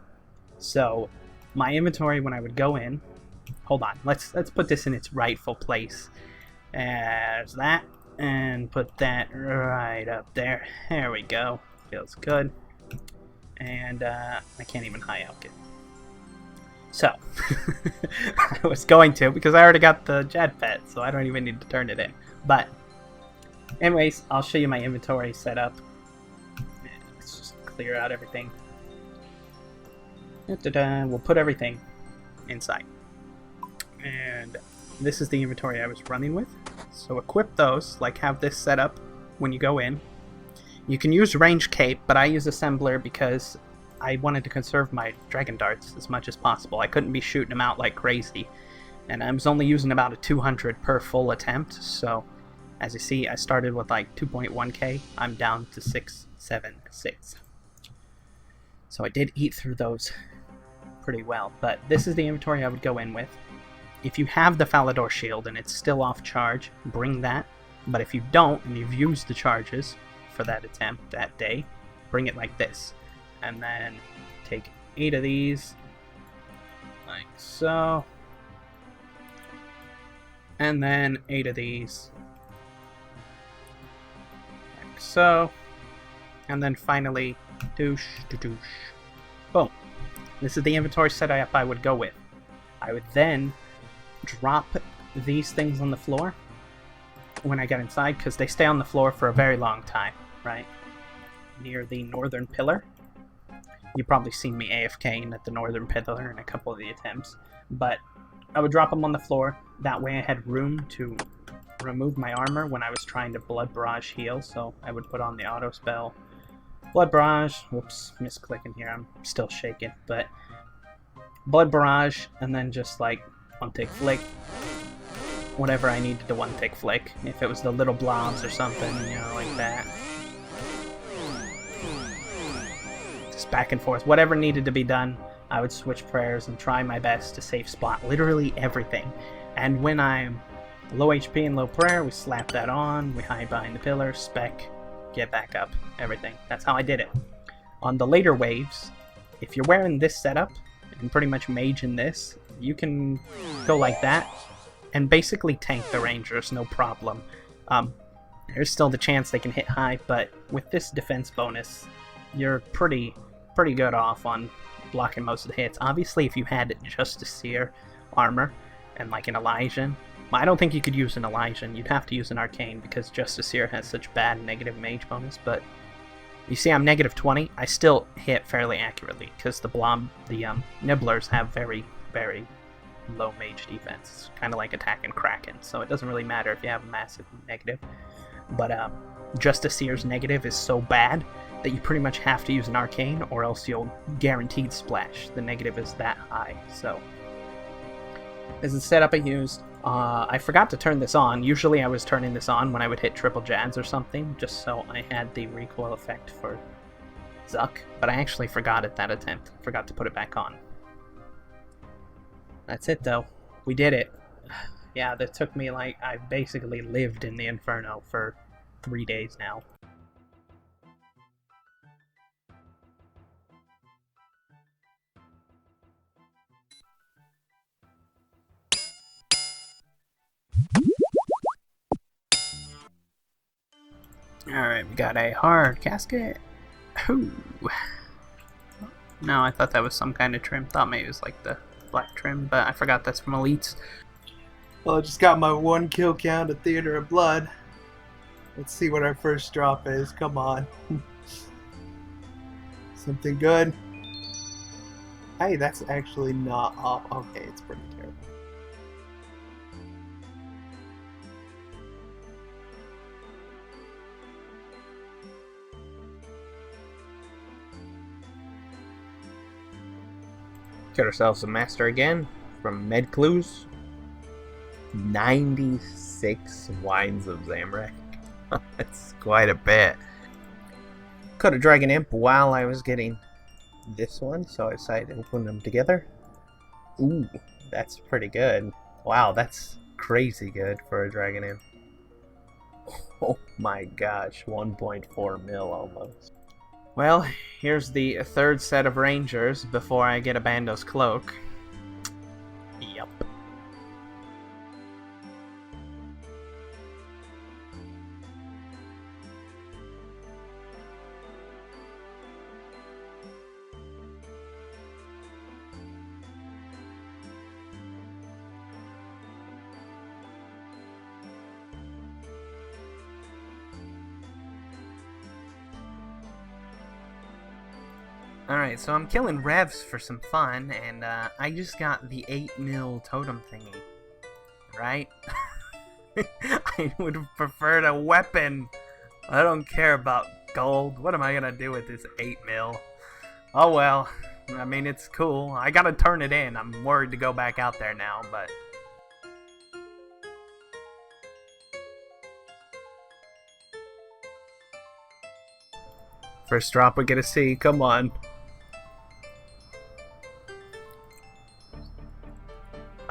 So, my inventory when I would go in... hold on, let's put this in its rightful place. There's that, and put that right up there. There we go. Feels good. And I can't even high elk it. So, I was going to, because I already got the Jad Pet, so I don't even need to turn it in. But, anyways, I'll show you my inventory setup. Let's just clear out everything. We'll put everything inside. And this is the inventory I was running with. So equip those, like have this set up when you go in. You can use range cape, but I use assembler because I wanted to conserve my dragon darts as much as possible. I couldn't be shooting them out like crazy. And I was only using about a 200 per full attempt, so as you see, I started with like 2.1k. I'm down to 676. So I did eat through those pretty well, but this is the inventory I would go in with. if you have the Falador shield and it's still off charge, bring that. But if you don't, and you've used the charges for that attempt that day, bring it like this. And then take 8 of these, like so. And then 8 of these, like so. And then finally, douche, douche. Boom. This is the inventory setup I would go with. I would then drop these things on the floor when I get inside, because they stay on the floor for a very long time, right? Near the northern pillar. You've probably seen me AFKing at the northern pillar in a couple of the attempts, but I would drop them on the floor. That way I had room to remove my armor when I was trying to blood barrage heal, so I would put on the auto spell. Blood barrage, whoops, misclicking here, I'm still shaking, but blood barrage, and then just like one tick flick, whatever I needed to one tick flick. If it was the little blobs or something, you know, like that. Just back and forth, whatever needed to be done, I would switch prayers and try my best to save spot literally everything. And when I'm low HP and low prayer, we slap that on, we hide behind the pillar, spec, get back up, everything. That's how I did it. On the later waves, if you're wearing this setup, and pretty much mage in this, you can go like that, and basically tank the rangers, no problem. There's still the chance they can hit high, but with this defense bonus, you're pretty good off on blocking most of the hits. Obviously, if you had just a seer armor and like an Elysian, I don't think you could use an Elysian. You'd have to use an Arcane because Justiceer has such bad negative mage bonus. But you see, I'm negative 20. I still hit fairly accurately because the Nibblers have very, very low mage defense. It's kind of like attacking Kraken, so it doesn't really matter if you have a massive negative. But Justiceer's negative is so bad that you pretty much have to use an Arcane or else you'll guaranteed splash. The negative is that high, so this is the setup I used. I forgot to turn this on. Usually I was turning this on when I would hit triple jads or something, just so I had the recoil effect for Zuck, but I actually forgot at that attempt. Forgot to put it back on. That's it though. We did it. Yeah, that took me like, I basically lived in the Inferno for 3 days now. Alright, we got a hard casket. Ooh. No, I thought that was some kind of trim. Thought maybe it was like the black trim, but I forgot that's from Elites. Well, I just got my 1 kill count at Theater of Blood. Let's see what our first drop is. Come on. Something good. Hey, that's actually not off. Okay, it's pretty terrible. Get ourselves a master again from Med Clues. 96 Wines of Zamorak. That's quite a bit. Caught a Dragon Imp while I was getting this one, so I decided to put them together. Ooh, that's pretty good. Wow, that's crazy good for a Dragon Imp. Oh my gosh, 1.4 mil almost. Well, here's the third set of Rangers before I get a Bando's Cloak. Yup. Alright, so I'm killing revs for some fun, and I just got the 8 mil totem thingy. Right? I would have preferred a weapon. I don't care about gold. What am I gonna do with this 8 mil? Oh well. I mean, it's cool. I gotta turn it in. I'm worried to go back out there now, but... First drop we get to see. Come on.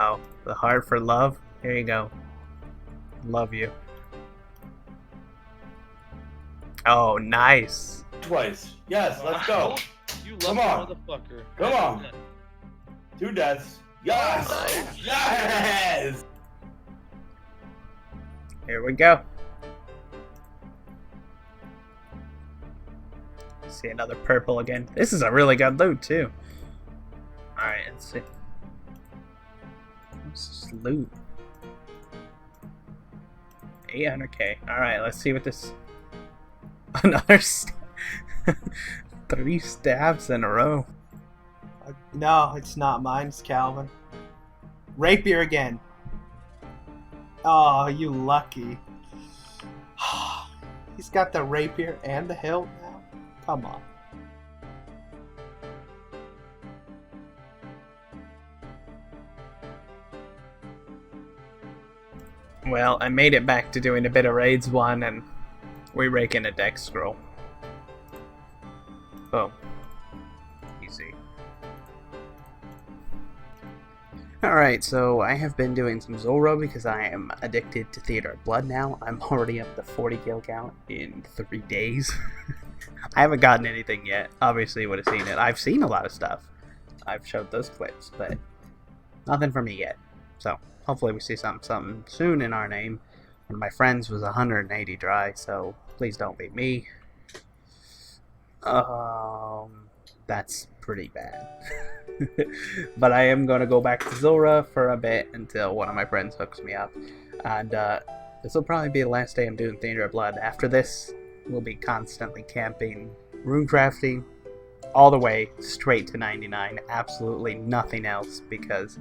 Oh, the heart for love. Here you go. Love you. Oh, nice. Twice. Yes, let's go. You Come lucky on. motherfucker. Come on. 2 deaths. Yes! Yes! Here we go. See another purple again. This is a really good loot too. Alright, let's see. What's this loot? 800k. Alright, let's see what this... Another 3 stabs in a row. No, it's not mine, it's Calvin. Rapier again. Oh, you lucky. He's got the rapier and the hilt now. Come on. Well, I made it back to doing a bit of raids 1 and we rake in a deck scroll. Boom. Easy. Alright, so I have been doing some Zorah because I am addicted to Theater of Blood now. I'm already up to 40 kill count in 3 days. I haven't gotten anything yet. Obviously you would have seen it. I've seen a lot of stuff. I've showed those clips, but nothing for me yet. So, hopefully we see something soon in our name. One of my friends was 180 dry, so please don't beat me. That's pretty bad. But I am going to go back to Zorah for a bit until one of my friends hooks me up. And this will probably be the last day I'm doing Theater of Blood. After this, we'll be constantly camping, rune crafting, all the way straight to 99. Absolutely nothing else because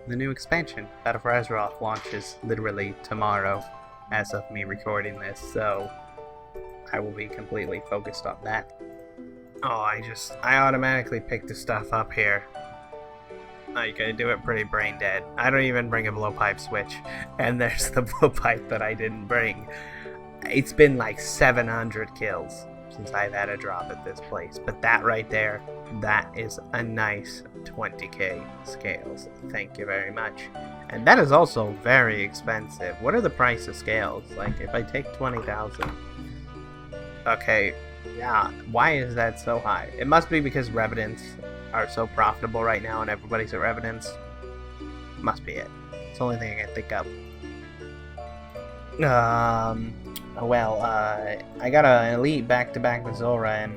the new expansion, Battle for Azeroth, launches literally tomorrow as of me recording this, so I will be completely focused on that. Oh, I automatically pick the stuff up here. I gotta do it pretty brain dead. I don't even bring a blowpipe switch, and there's the blowpipe that I didn't bring. It's been like 700 kills since I've had a drop at this place, but that right there, that is a nice 20k scales. Thank you very much. And that is also very expensive. What are the price of scales? Like, if I take 20,000... Okay, yeah, why is that so high? It must be because Revenants are so profitable right now and everybody's at Revenants. Must be it. It's the only thing I can think of. I got an elite back-to-back with Zorah and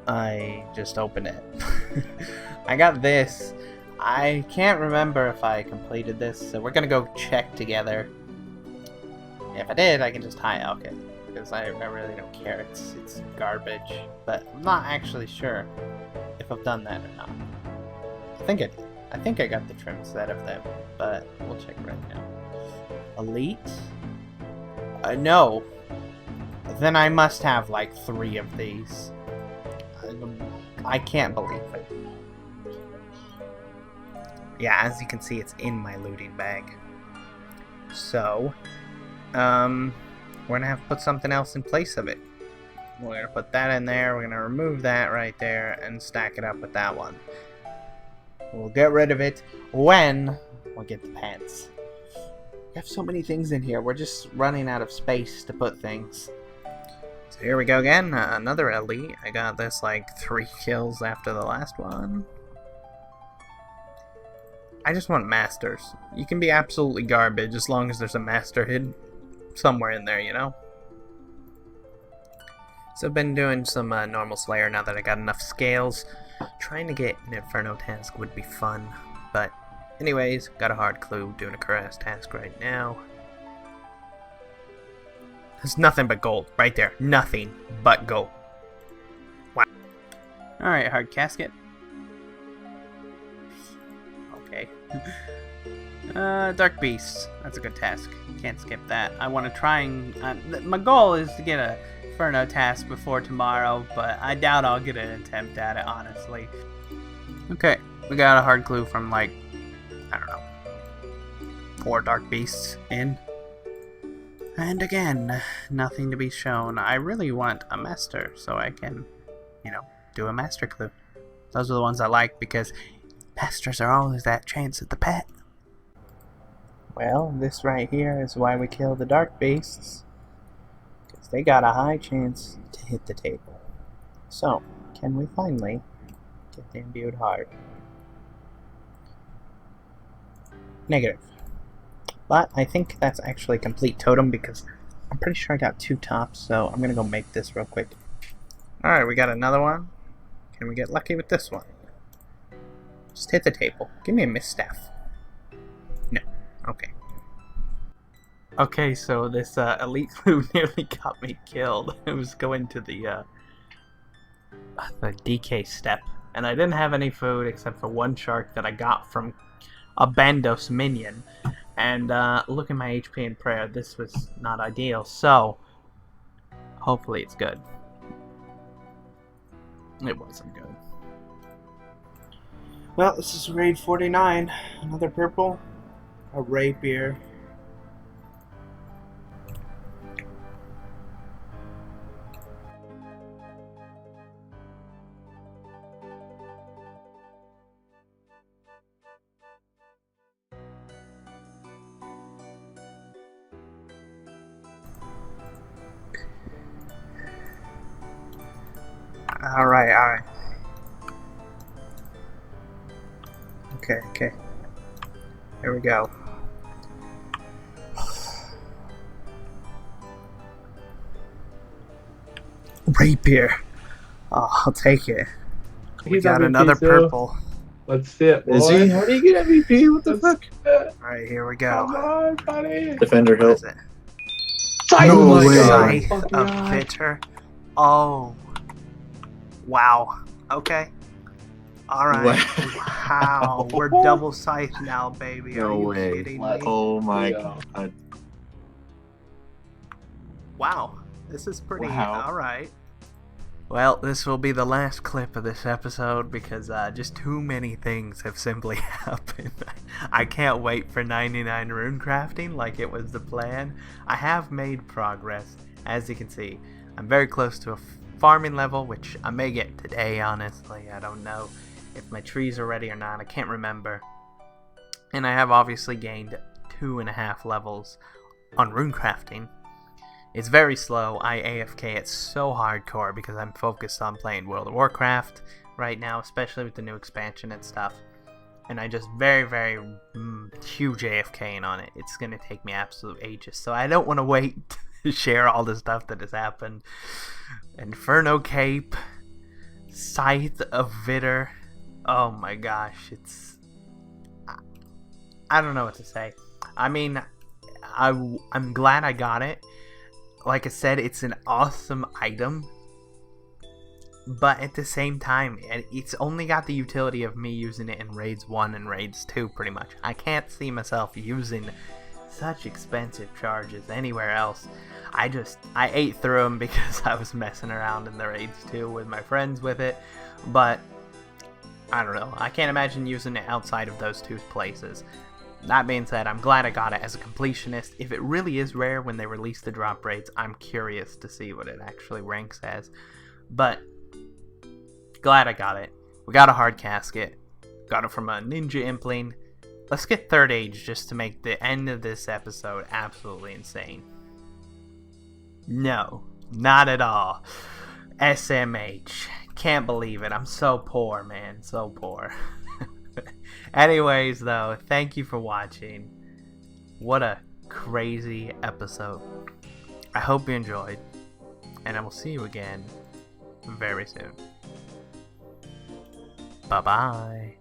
I just opened it. I got this. I can't remember if I completed this, so we're gonna go check together. If I did, I can just high elk it. Because I really don't care. It's garbage. But I'm not actually sure if I've done that or not. I think I got the trim set of them, but we'll check right now. Elite? No. Then I must have like 3 of these. I can't believe it. Yeah, as you can see, it's in my looting bag. So, we're gonna have to put something else in place of it. We're gonna put that in there, we're gonna remove that right there, and stack it up with that one. We'll get rid of it when we get the pants. We have so many things in here, we're just running out of space to put things. So here we go again, another elite. I got this like 3 kills after the last one. I just want masters. You can be absolutely garbage as long as there's a master hidden somewhere in there, you know? So I've been doing some normal Slayer now that I got enough scales. Trying to get an Inferno task would be fun, but anyways, got a hard clue, doing a caress task right now. There's nothing but gold, right there. Nothing but gold. Wow. Alright, hard casket. Okay. Dark Beast. That's a good task. Can't skip that. I want to try and... my goal is to get a Inferno task before tomorrow, but I doubt I'll get an attempt at it, honestly. Okay, we got a hard clue from, like, I don't know, 4 Dark Beasts in. And again, nothing to be shown. I really want a master so I can, you know, do a master clue. Those are the ones I like because Masters are always that chance at the pet. Well, this right here is why we kill the dark beasts. Because they got a high chance to hit the table. So, can we finally get the imbued heart? Negative. But I think that's actually complete totem because I'm pretty sure I got 2 tops, so I'm gonna go make this real quick. Alright, we got another one. Can we get lucky with this one? Just hit the table. Give me a misstaff. No. Okay. Okay, so this elite clue nearly got me killed. It was going to the DK step, and I didn't have any food except for 1 shark that I got from a Bandos minion. And look at my HP and prayer. This was not ideal, so hopefully it's good. It wasn't good. Well, this is raid 49. Another purple. A rapier. Alright. Okay. Here we go. Rapier. Oh, I'll take it. We got another purple. Let's see it, boy. Is he? How do you get MVP? What the fuck? Alright, here we go. Come on, buddy. Defender What help. is it? No way. Scythe Fucking of God. Bitter. Oh. Wow. Okay. Alright. Wow. We're double scythe now, baby. No Are you way. kidding me? Oh my Yeah. god. Wow. This is pretty Wow. alright. Well, this will be the last clip of this episode because just too many things have simply happened. I can't wait for 99 rune crafting like it was the plan. I have made progress, as you can see. I'm very close to a farming level, which I may get today, honestly. I don't know if my trees are ready or not. I can't remember. And I have obviously gained 2.5 levels on rune crafting. It's very slow. I AFK it so hardcore because I'm focused on playing World of Warcraft right now, especially with the new expansion and stuff. And I just very huge AFKing on it. It's going to take me absolute ages. So I don't want to wait to share all the stuff that has happened. Inferno Cape, Scythe of Vitter. Oh my gosh, it's... I don't know what to say. I mean, I'm glad I got it. Like I said, it's an awesome item, but at the same time, it's only got the utility of me using it in Raids 1 and Raids 2, pretty much. I can't see myself using such expensive charges anywhere else. I ate through them because I was messing around in the Raids 2 with my friends with it, but I don't know. I can't imagine using it outside of those 2 places. That being said, I'm glad I got it as a completionist. If it really is rare when they release the drop rates, I'm curious to see what it actually ranks as. But, glad I got it. We got a hard casket. Got it from a ninja impling. Let's get 3rd age just to make the end of this episode absolutely insane. No, not at all. SMH. Can't believe it. I'm so poor, man. So poor. Anyways, though, thank you for watching. What a crazy episode. I hope you enjoyed, and I will see you again very soon. Bye-bye.